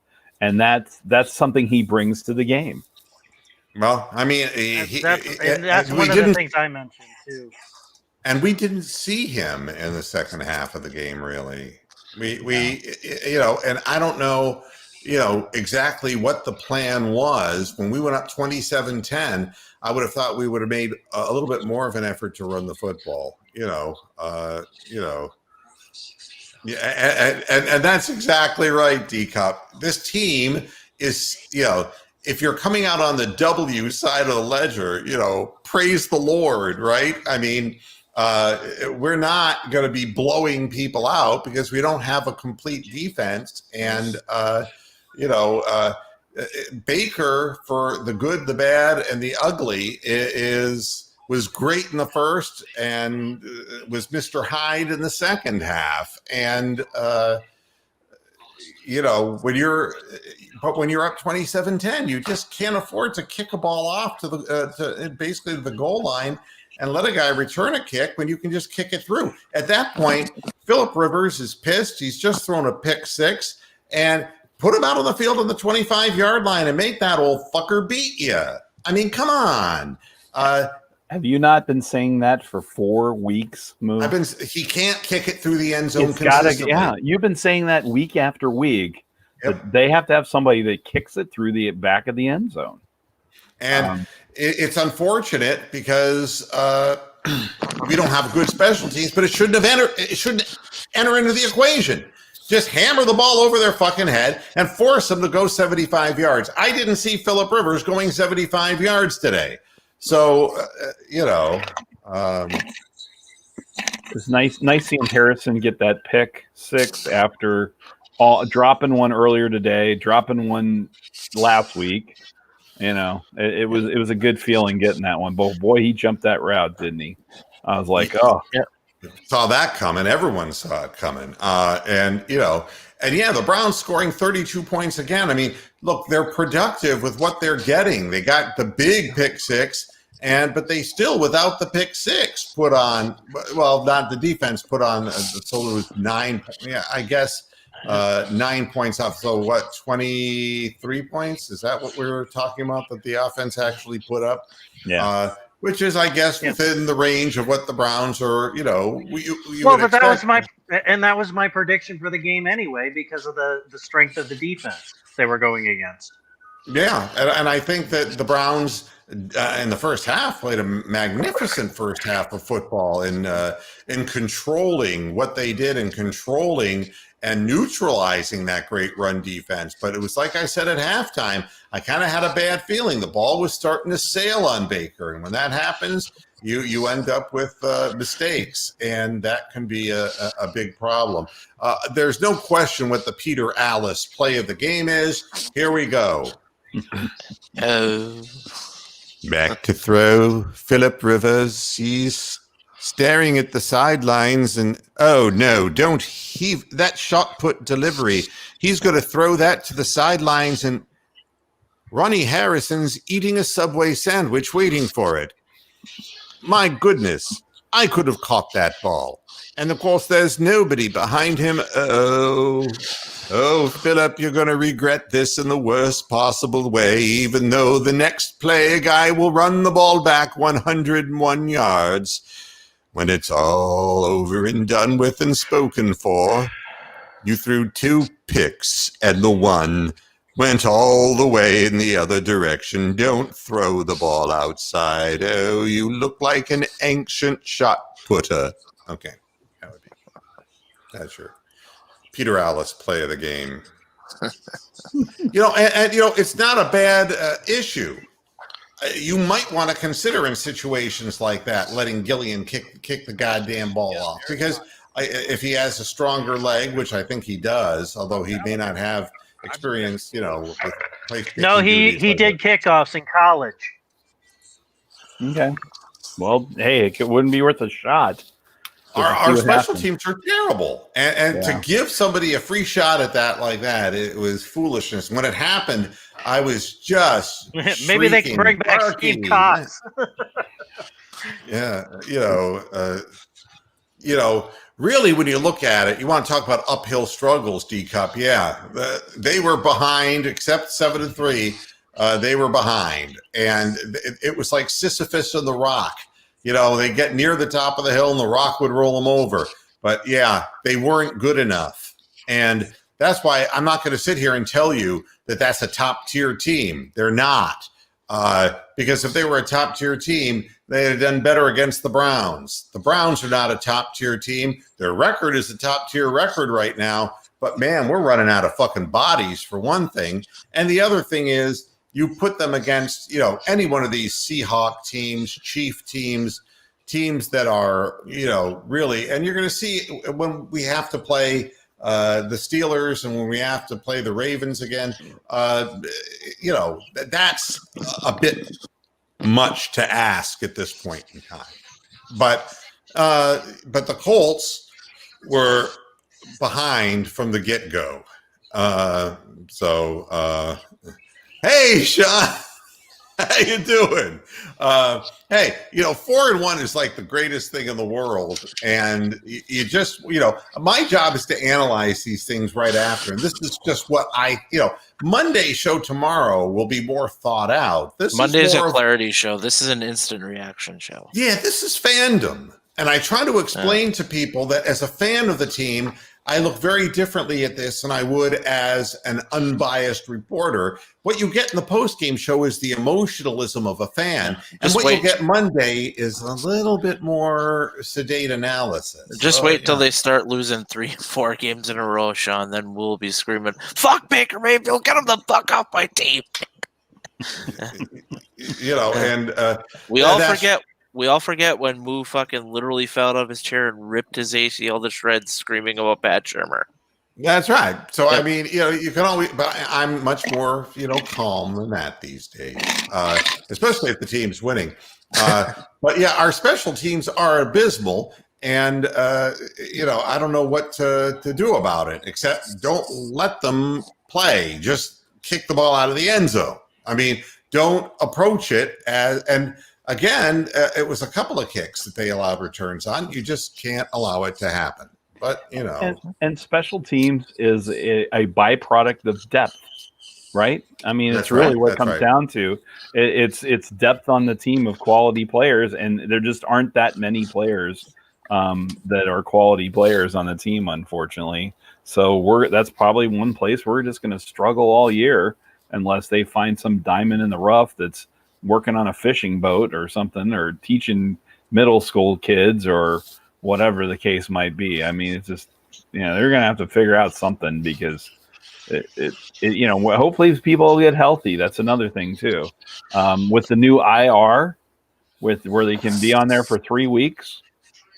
And that's something he brings to the game. Well, I mean, that's one of the things I mentioned too. And we didn't see him in the second half of the game, really. And I don't know, exactly what the plan was when we went up 27-10. I would have thought we would have made a little bit more of an effort to run the football, and that's exactly right, D-Cup. This team is, if you're coming out on the W side of the ledger, praise the Lord, right? I mean, we're not going to be blowing people out because we don't have a complete defense. And, Baker, for the good, the bad, and the ugly, was great in the first and was Mr. Hyde in the second half. And, when you're up 27-10, you just can't afford to kick a ball off to basically the goal line and let a guy return a kick when you can just kick it through. At that point, Phillip Rivers is pissed. He's just thrown a pick six, and put him out on the field on the 25-yard line and make that old fucker beat you. I mean, come on. Have you not been saying that for 4 weeks, Moo? He can't kick it through the end zone consistently. You've been saying that week after week. Yep. But they have to have somebody that kicks it through the back of the end zone. And it's unfortunate because we don't have good special teams, but it shouldn't enter into the equation. Just hammer the ball over their fucking head and force them to go 75 yards. I didn't see Phillip Rivers going 75 yards today. So, it's nice seeing Harrison get that pick six after dropping one earlier today, dropping one last week. It was a good feeling getting that one. But boy, he jumped that route, didn't he? I was like, oh, yeah. Saw that coming. Everyone saw it coming. And the Browns scoring 32 points again. I mean, look, they're productive with what they're getting. They got the big pick six, but they still, without the pick six, put on, well, not the defense put on, so it was 9. Yeah, I guess 9 points off. So what, 23 points? Is that what we were talking about that the offense actually put up? Yeah. Which is, I guess, within the range of what the Browns are, that was my prediction for the game anyway, because of the strength of the defense they were going against. Yeah, and I think that the Browns in the first half played a magnificent first half of football in controlling what they did and controlling and neutralizing that great run defense. But it was like I said at halftime, I kind of had a bad feeling. The ball was starting to sail on Baker. And when that happens, you end up with mistakes, and that can be a big problem. There's no question what the Peter Alice play of the game is. Here we go. Back to throw. Phillip Rivers, he's staring at the sidelines and, oh no, don't heave that shot put delivery. He's going to throw that to the sidelines, and Ronnie Harrison's eating a Subway sandwich waiting for it. My goodness, I could have caught that ball. And of course, there's nobody behind him. Oh, Phillip, you're going to regret this in the worst possible way, even though the next play, a guy will run the ball back 101 yards. When it's all over and done with and spoken for, you threw 2 picks, and the one went all the way in the other direction. Don't throw the ball outside. Oh, you look like an ancient shot putter. Okay, that's your Peter Alice play of the game. It's not a bad issue. You might want to consider in situations like that letting Gillian kick the goddamn ball off, because if he has a stronger leg, which I think he does, although he may not have experience, with place kicking. No, he did kickoffs in college. Okay. Well, hey, it wouldn't be worth a shot. Our special teams are terrible, and to give somebody a free shot at that like that, it was foolishness. When it happened, I was just maybe they can bring back Steve Cox. Yeah, really, when you look at it, you want to talk about uphill struggles, D-Cup. Yeah, they were behind, except 7-3. They were behind, and it was like Sisyphus and the Rock. They get near the top of the hill and the rock would roll them over. But yeah, they weren't good enough. And that's why I'm not going to sit here and tell you that that's a top tier team. They're not. Because if they were a top tier team, they had done better against the Browns. The Browns are not a top tier team. Their record is a top tier record right now. But man, we're running out of fucking bodies for one thing. And the other thing is, you put them against, any one of these Seahawk teams, Chief teams that are, really, and you're going to see when we have to play the Steelers and when we have to play the Ravens again, that's a bit much to ask at this point in time. But the Colts were behind from the get-go. Hey, Sean, how you doing? Hey, 4-1 is like the greatest thing in the world. And you just, my job is to analyze these things right after. And this is just what Monday show tomorrow will be more thought out. Monday is a clarity show. This is an instant reaction show. Yeah, this is fandom. And I try to explain to people that as a fan of the team, I look very differently at this than I would as an unbiased reporter. What you get in the postgame show is the emotionalism of a fan. And what you get Monday is a little bit more sedate analysis. Just wait till they start losing 3-4 games in a row, Sean. Then we'll be screaming, "Fuck Baker Mayfield, get him the fuck off my team." We all forget when Moo fucking literally fell out of his chair and ripped his ACL to shreds screaming about Pat Shermer. That's right. So, Yep. I mean, you can always, but I'm much more, calm than that these days, especially if the team's winning. But yeah, our special teams are abysmal. And, I don't know what to do about it, except don't let them play. Just kick the ball out of the end zone. I mean, don't approach it and again, it was a couple of kicks that they allowed returns on. You just can't allow it to happen. But, And special teams is a byproduct of depth, right? I mean, it's really what it comes down to. It's depth on the team of quality players, and there just aren't that many players that are quality players on the team, unfortunately. So that's probably one place we're just going to struggle all year unless they find some diamond in the rough that's working on a fishing boat or something, or teaching middle school kids or whatever the case might be. I mean, it's just, they're going to have to figure out something, because hopefully people will get healthy. That's another thing too. With the new IR, where they can be on there for 3 weeks,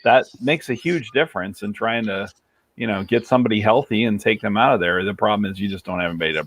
that makes a huge difference in trying to, get somebody healthy and take them out of there. The problem is you just don't have anybody to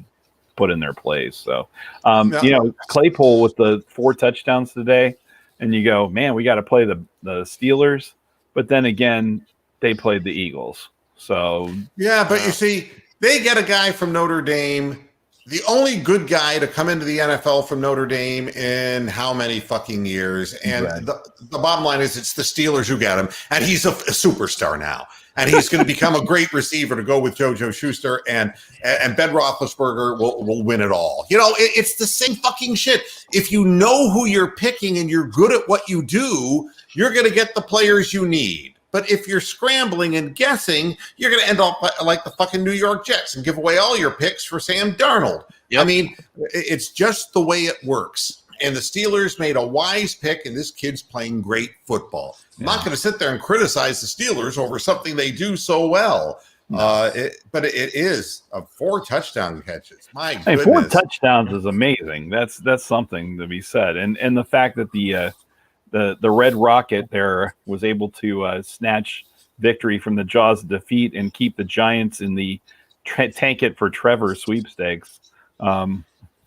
put in their place. So, Claypool with the 4 touchdowns today, and you go, man, we got to play the Steelers. But then again, they played the Eagles. So yeah, but you see, they get a guy from Notre Dame, the only good guy to come into the NFL from Notre Dame in how many fucking years. And the bottom line is, it's the Steelers who get him, and he's a superstar now. And he's going to become a great receiver to go with JoJo Schuster, and Ben Roethlisberger will win it all. It's the same fucking shit. If you know who you're picking and you're good at what you do, you're going to get the players you need. But if you're scrambling and guessing, you're going to end up like the fucking New York Jets and give away all your picks for Sam Darnold. Yep. I mean, it's just the way it works. And the Steelers made a wise pick, and this kid's playing great football. I'm not going to sit there and criticize the Steelers over something they do so well. No. But it is 4 touchdown catches. My goodness. 4 touchdowns is amazing. That's something to be said. And the fact that the Red Rocket there was able to snatch victory from the jaws of defeat and keep the Giants in the tank it for Trevor sweepstakes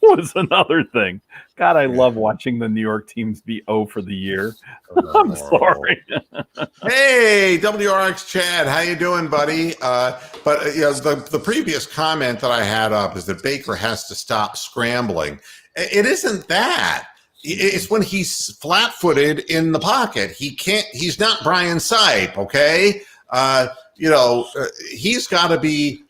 was another thing. God, I love watching the New York teams be 0 for the year. I'm sorry. Hey, WRX Chad, how you doing, buddy? But the previous comment that I had up is that Baker has to stop scrambling. It isn't that. It's when he's flat-footed in the pocket. He's not Brian Sipe, okay? He's got to be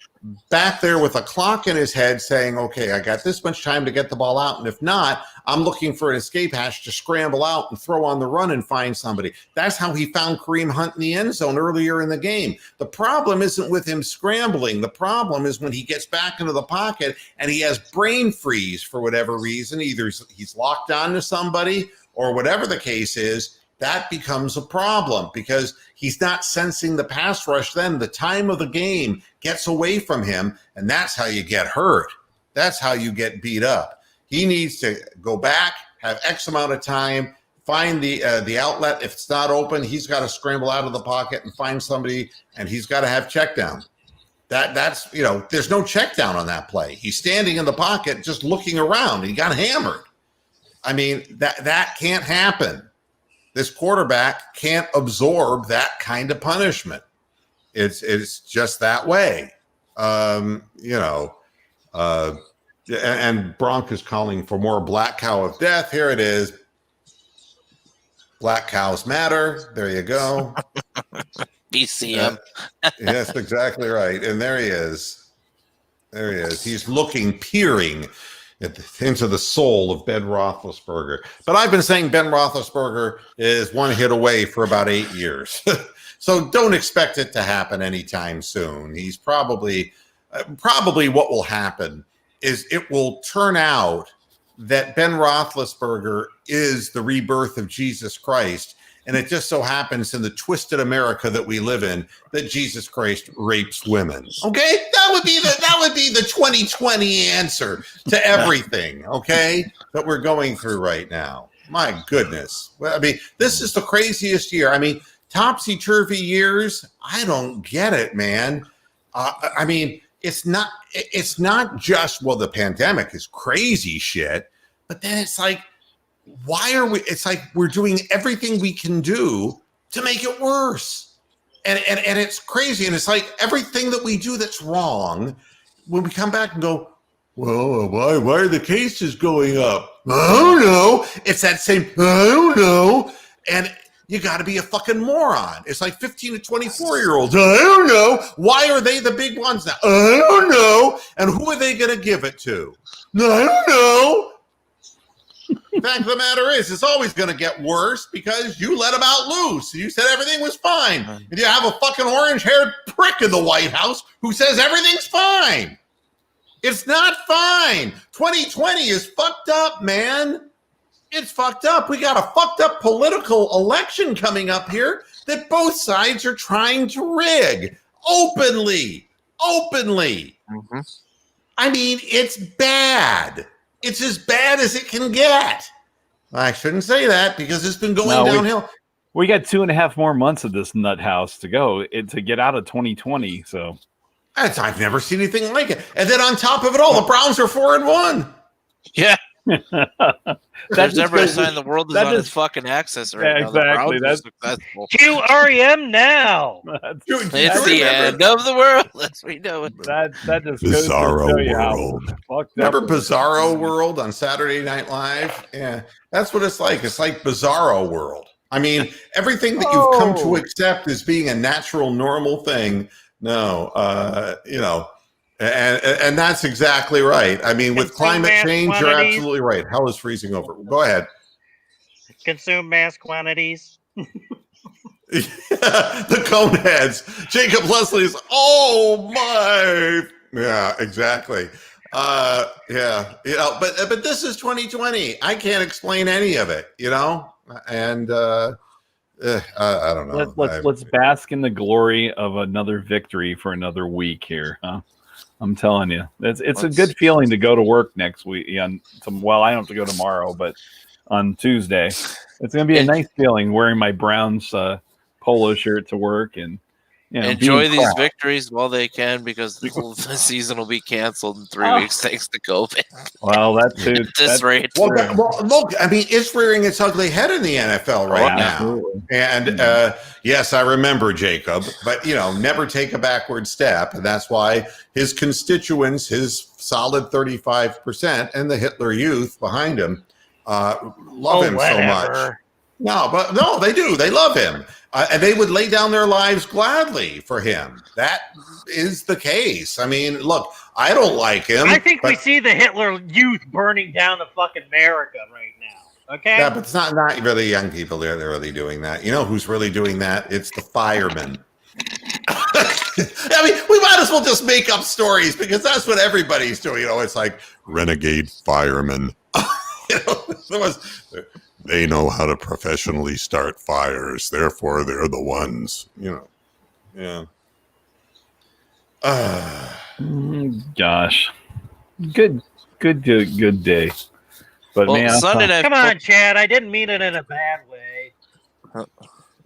back there with a clock in his head saying, okay, I got this much time to get the ball out, and if not, I'm looking for an escape hatch to scramble out and throw on the run and find somebody. That's how he found Kareem Hunt in the end zone earlier in the game. The problem isn't with him scrambling. The problem is when he gets back into the pocket and he has brain freeze for whatever reason. Either he's locked on to somebody or whatever the case is, that becomes a problem because he's not sensing the pass rush. Then the time of the game gets away from him, and that's how you get hurt. That's how you get beat up. He needs to go back, have X amount of time, find the outlet. If it's not open, he's got to scramble out of the pocket and find somebody, and he's got to have check down. That's there's no check down on that play. He's standing in the pocket just looking around, and he got hammered. I mean, that can't happen. This quarterback can't absorb that kind of punishment. It's just that way. And Bronk is calling for more Black Cow of Death. Here it is. Black cows matter. There you go. BCM. Yes, exactly right. And there he is. There he is. He's peering into the soul of Ben Roethlisberger. But I've been saying Ben Roethlisberger is one hit away for about 8 years. So don't expect it to happen anytime soon. He's probably what will happen is it will turn out that Ben Roethlisberger is the rebirth of Jesus Christ. And it just so happens in the twisted America that we live in that Jesus Christ rapes women. Okay, that would be the 2020 answer to everything. Okay, that we're going through right now. My goodness. Well, I mean, this is the craziest year. I mean, topsy-turvy years. I don't get it, man. I mean, it's not just, well, the pandemic is crazy shit, but then it's like, why are we? It's like we're doing everything we can do to make it worse, and it's crazy. And it's like everything that we do that's wrong, when we come back and go, well, why are the cases going up? I don't know. It's that same, I don't know. And you got to be a fucking moron. It's like 15 to 24-year-olds. I don't know. Why are they the big ones now? I don't know. And who are they going to give it to? I don't know. The fact of the matter is, it's always going to get worse because you let them out loose. You said everything was fine. And you have a fucking orange-haired prick in the White House who says everything's fine. It's not fine. 2020 is fucked up, man. It's fucked up. We got a fucked up political election coming up here that both sides are trying to rig openly. Mm-hmm. I mean, it's bad. It's as bad as it can get. I shouldn't say that because it's been going downhill. We got 2.5 more months of this nut house to go to get out of 2020. So I've never seen anything like it. And then on top of it all, the Browns are 4-1. Yeah. There's never a sign the world is on its fucking axis right now. Exactly. That's successful. Cue REM now. It's the end of the world. As we know it. That just Bizarro goes to show you World. Remember Bizarro World on Saturday Night Live? Yeah, that's what it's like. It's like Bizarro World. I mean, everything that you've come to accept as being a natural, normal thing. No, And that's exactly right. I mean, with climate change, you're absolutely right. Hell is freezing over. Go ahead. Consume mass quantities. The cone heads. Jacob Leslie's, oh my. Yeah, exactly. Yeah. But this is 2020. I can't explain any of it, and I don't know. Let's bask in the glory of another victory for another week here, huh? I'm telling you, it's a good feeling to go to work next week. Well, I don't have to go tomorrow, but on Tuesday, it's going to be a nice feeling wearing my Browns polo shirt to work and enjoy these victories while they can because the season will be canceled in 3 weeks thanks to COVID. Well, that's it. At this rate. Well, look, I mean, it's rearing its ugly head in the NFL right now. And yes, I remember Jacob, but never take a backward step, and that's why his constituents, his solid 35%, and the Hitler Youth behind him, love him so much. No, they do. They love him. And they would lay down their lives gladly for him. That is the case. I mean, look, I don't like him. I think we see the Hitler Youth burning down the fucking America right now. Okay? Yeah, but it's not really young people they're really doing that. You know who's really doing that? It's the firemen. I mean, we might as well just make up stories because that's what everybody's doing. It's like renegade firemen. They know how to professionally start fires. Therefore, they're the ones, Yeah. Gosh. Good day. But Sunday night. Come on, Chad. I didn't mean it in a bad way.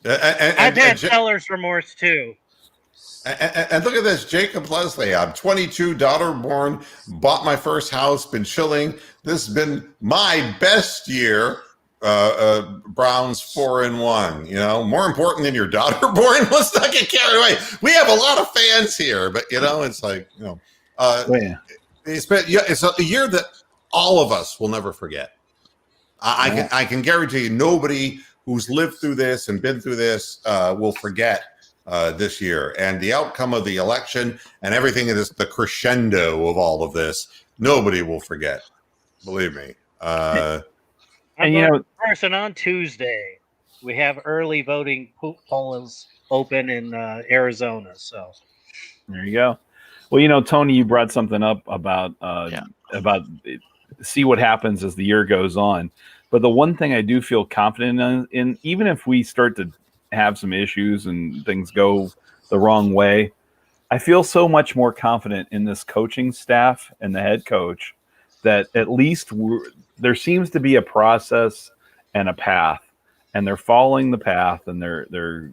I've had seller's remorse too. And look at this, Jacob Leslie. I'm 22, daughter born, bought my first house, been chilling. This has been my best year. Browns 4-1. More important than your daughter born. Let's not get carried away. We have a lot of fans here, but it's like it's a year that all of us will never forget. I can guarantee you, nobody who's lived through this and been through this will forget this year, and the outcome of the election and everything that is the crescendo of all of this. Nobody will forget. Believe me. And person on Tuesday, we have early voting polls open in Arizona. So there you go. Well, Tony, you brought something up about see what happens as the year goes on. But the one thing I do feel confident in, even if we start to have some issues and things go the wrong way, I feel so much more confident in this coaching staff and the head coach that at least there seems to be a process and a path. and they're following the path, and they're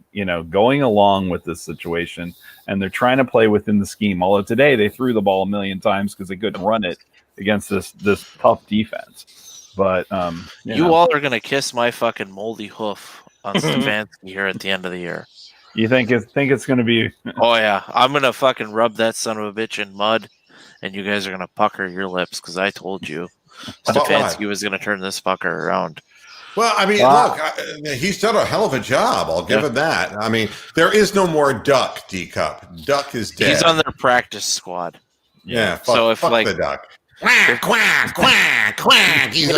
going along with this situation, and they're trying to play within the scheme. Although today they threw the ball a million times because they couldn't run it against this tough defense. But you all are gonna kiss my fucking moldy hoof on Stefanski here at the end of the year. You think it's going to be? Oh yeah, I'm gonna fucking rub that son of a bitch in mud, and you guys are gonna pucker your lips because I told you Stefanski was gonna turn this fucker around. Well, I mean, look, he's done a hell of a job. I'll give him that. I mean, there is no more Duck, D-Cup. Duck is dead. He's on their practice squad. Yeah, so if fuck like the Duck. Quack, quack, quack, quack. He's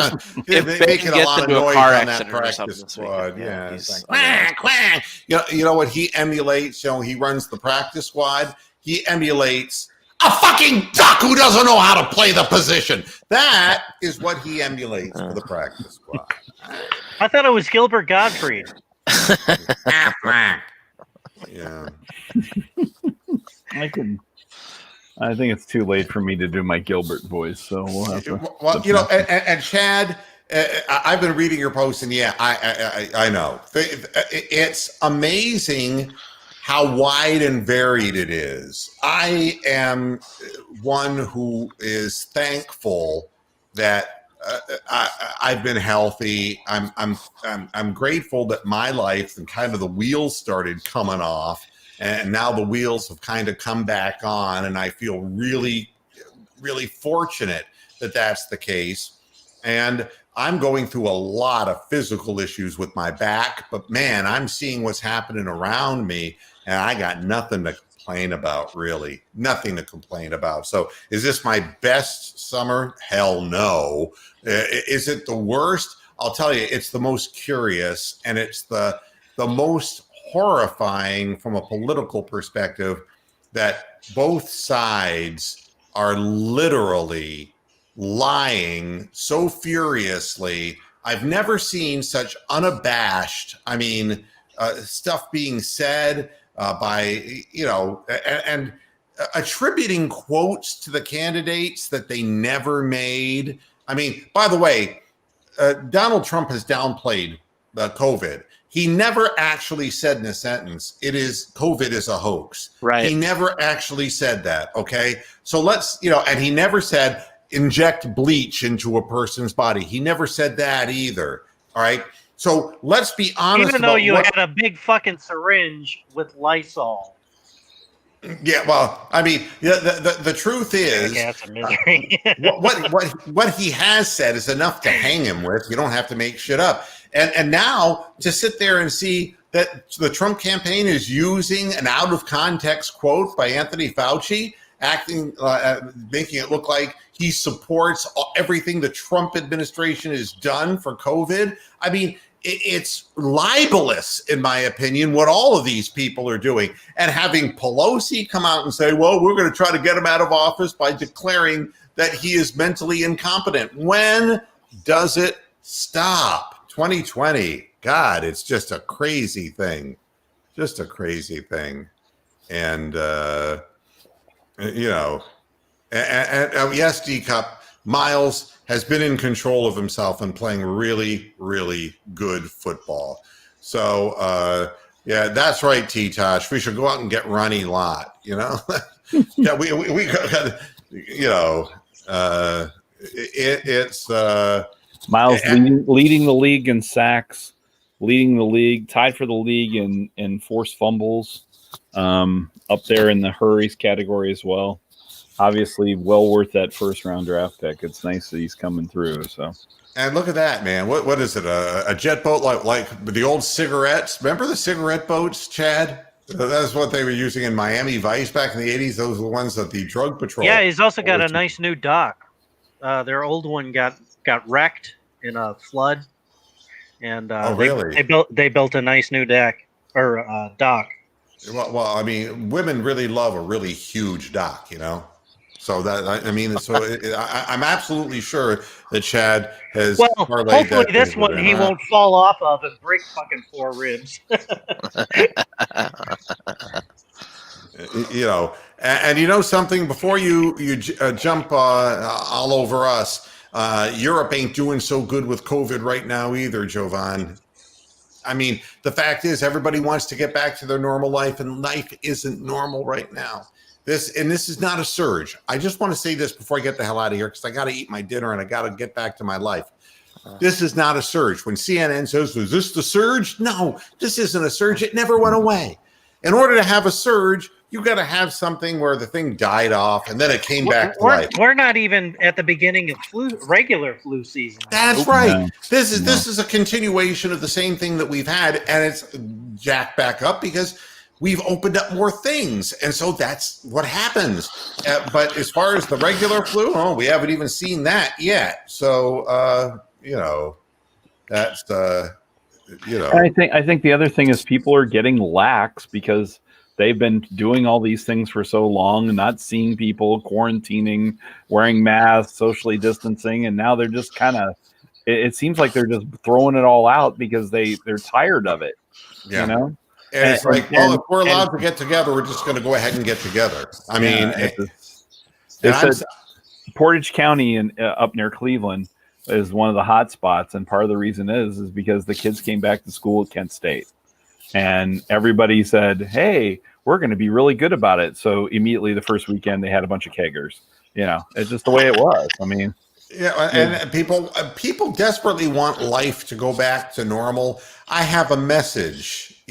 making a lot of into a noise car on that accident or practice something squad. Yeah, It's like, quack, quack. You know what he emulates? He runs the practice squad. He emulates a fucking duck who doesn't know how to play the position. That is what he emulates for the practice squad. I thought it was Gilbert Gottfried. Yeah. I think it's too late for me to do my Gilbert voice, so we'll have to. Well, and Chad, I've been reading your posts, and I know it's amazing how wide and varied it is. I am one who is thankful that I've been healthy. I'm grateful that my life and kind of the wheels started coming off. And now the wheels have kind of come back on, and I feel really, really fortunate that that's the case. And I'm going through a lot of physical issues with my back, but man, I'm seeing what's happening around me, and I got nothing to complain about, really. Nothing to complain about. So is this my best summer? Hell no. Is it the worst? I'll tell you, it's the most curious, and it's the most horrifying from a political perspective that both sides are literally lying so furiously. I've never seen such unabashed, stuff being said by, and attributing quotes to the candidates that they never made. I mean, by the way, Donald Trump has downplayed COVID. He never actually said in a sentence, COVID is a hoax. Right. He never actually said that. Okay. So let's, and he never said inject bleach into a person's body. He never said that either. All right. So let's be honest. Even though you had a big fucking syringe with Lysol. Yeah. Well, I mean, the truth is what he has said is enough to hang him with. You don't have to make shit up. And now to sit there and see that the Trump campaign is using an out of context quote by Anthony Fauci, making it look like he supports everything the Trump administration has done for COVID. I mean, it's libelous, in my opinion, what all of these people are doing. And having Pelosi come out and say, well, we're going to try to get him out of office by declaring that he is mentally incompetent. When does it stop? 2020, God, it's just a crazy thing. Just a crazy thing. And, yes, D-Cup, Miles has been in control of himself and playing really, really good football. So, that's right, T-Tosh. We should go out and get Ronnie Lott, Yeah, we got, it's... Miles leading the league in sacks, leading the league, tied for the league in forced fumbles, up there in the hurries category as well. Obviously, well worth that first round draft pick. It's nice that he's coming through. So, and look at that, man. What is it? A jet boat like the old cigarettes? Remember the cigarette boats, Chad? That's what they were using in Miami Vice back in the 80s. Those were the ones that the drug patrol. Yeah, he's also got a nice new dock. Their old one got wrecked in a flood, and really? they built a nice new deck or dock. Well, I mean, women really love a really huge dock, So I'm absolutely sure that Chad has. Well, hopefully this one he won't fall off of and break fucking 4 ribs. And something before you jump all over us. Europe ain't doing so good with COVID right now either, Jovan. I mean, the fact is everybody wants to get back to their normal life, and life isn't normal right now. This is not a surge. I just want to say this before I get the hell out of here, because I got to eat my dinner and I got to get back to my life. This is not a surge. When CNN says, is this the surge? No, this isn't a surge. It never went away. In order to have a surge, you got to have something where the thing died off and then it came back to life. We're not even at the beginning of regular flu season. That's right. No. This is a continuation of the same thing that we've had, and it's jacked back up because we've opened up more things. And so that's what happens. But as far as the regular flu, we haven't even seen that yet. So, that's, I think the other thing is people are getting lax because they've been doing all these things for so long and not seeing people, quarantining, wearing masks, socially distancing. And now they're just kind of, it seems like they're just throwing it all out because they're tired of it. Yeah. You know? And it's like, if we're allowed to get together, we're just going to go ahead and get together. I mean, Portage County up near Cleveland is one of the hot spots. And part of the reason is because the kids came back to school at Kent State. And everybody said, hey, we're going to be really good about it. So immediately the first weekend, they had a bunch of keggers. It's just the way it was. I mean, and people desperately want life to go back to normal. I have a message,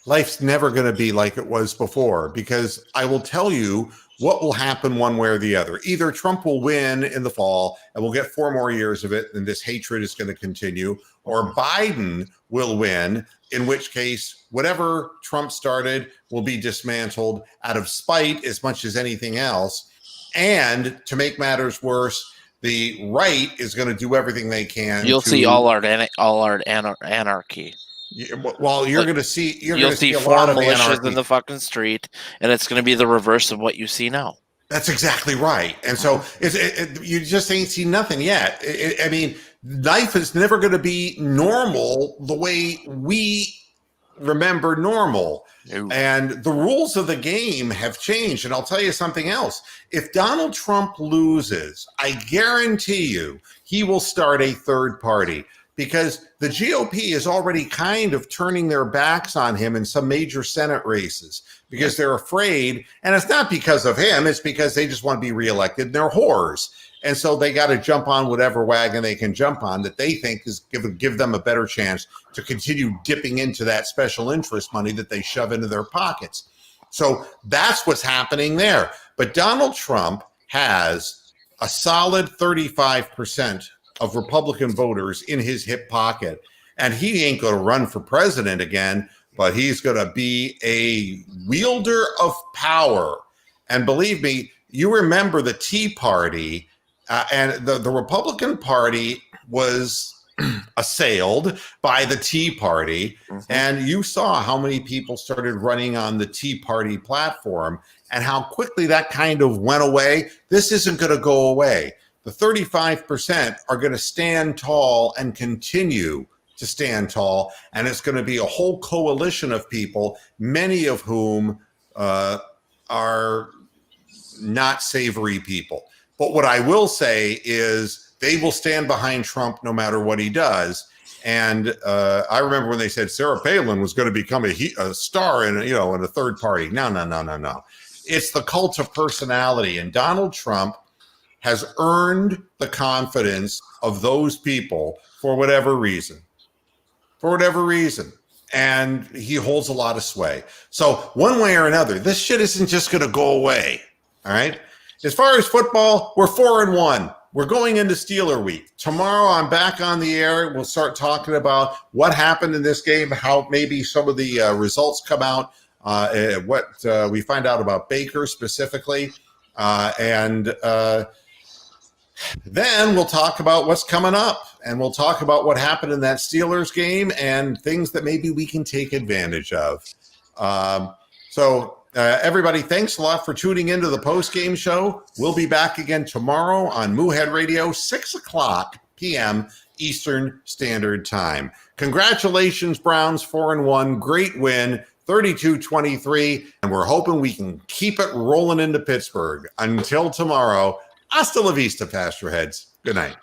life's never going to be like it was before, because I will tell you what will happen one way or the other. Either Trump will win in the fall and we'll get 4 more years of it, and this hatred is going to continue, or Biden will win, in which case whatever Trump started will be dismantled out of spite as much as anything else. And to make matters worse, the right is going to do everything they can. You'll see all art anarchy. Well, you're going to see. You'll see a lot of militias in the fucking street, and it's going to be the reverse of what you see now. That's exactly right. And so you just ain't seen nothing yet. I mean, life is never going to be normal the way we remember normal. No. And the rules of the game have changed. And I'll tell you something else. If Donald Trump loses, I guarantee you he will start a third party, because the GOP is already kind of turning their backs on him in some major Senate races because they're afraid. And it's not because of him. It's because they just want to be reelected. They're whores. And so they got to jump on whatever wagon they can jump on that they think is give them a better chance to continue dipping into that special interest money that they shove into their pockets. So that's what's happening there. But Donald Trump has a solid 35% of Republican voters in his hip pocket. And he ain't going to run for president again, but he's going to be a wielder of power. And believe me, you remember the Tea Party, and the Republican Party was assailed by the Tea Party. Mm-hmm. And you saw how many people started running on the Tea Party platform and how quickly that kind of went away. This isn't going to go away. The 35% are going to stand tall and continue to stand tall. And it's going to be a whole coalition of people, many of whom are not savory people. But what I will say is they will stand behind Trump no matter what he does. And I remember when they said Sarah Palin was going to become a star in a third party. No. It's the cult of personality. And Donald Trump has earned the confidence of those people for whatever reason. And he holds a lot of sway. So one way or another, this shit isn't just going to go away. All right. As far as football, we're 4-1. We're going into Steeler week. Tomorrow I'm back on the air. We'll start talking about what happened in this game, how maybe some of the results come out, what we find out about Baker specifically. And then we'll talk about what's coming up, and we'll talk about what happened in that Steelers game and things that maybe we can take advantage of. Everybody, thanks a lot for tuning into the post-game show. We'll be back again tomorrow on Moohead Radio, 6:00 p.m. Eastern Standard Time. Congratulations, Browns, 4-1. Great win, 32-23. And we're hoping we can keep it rolling into Pittsburgh. Until tomorrow, hasta la vista, Pasture Heads. Good night.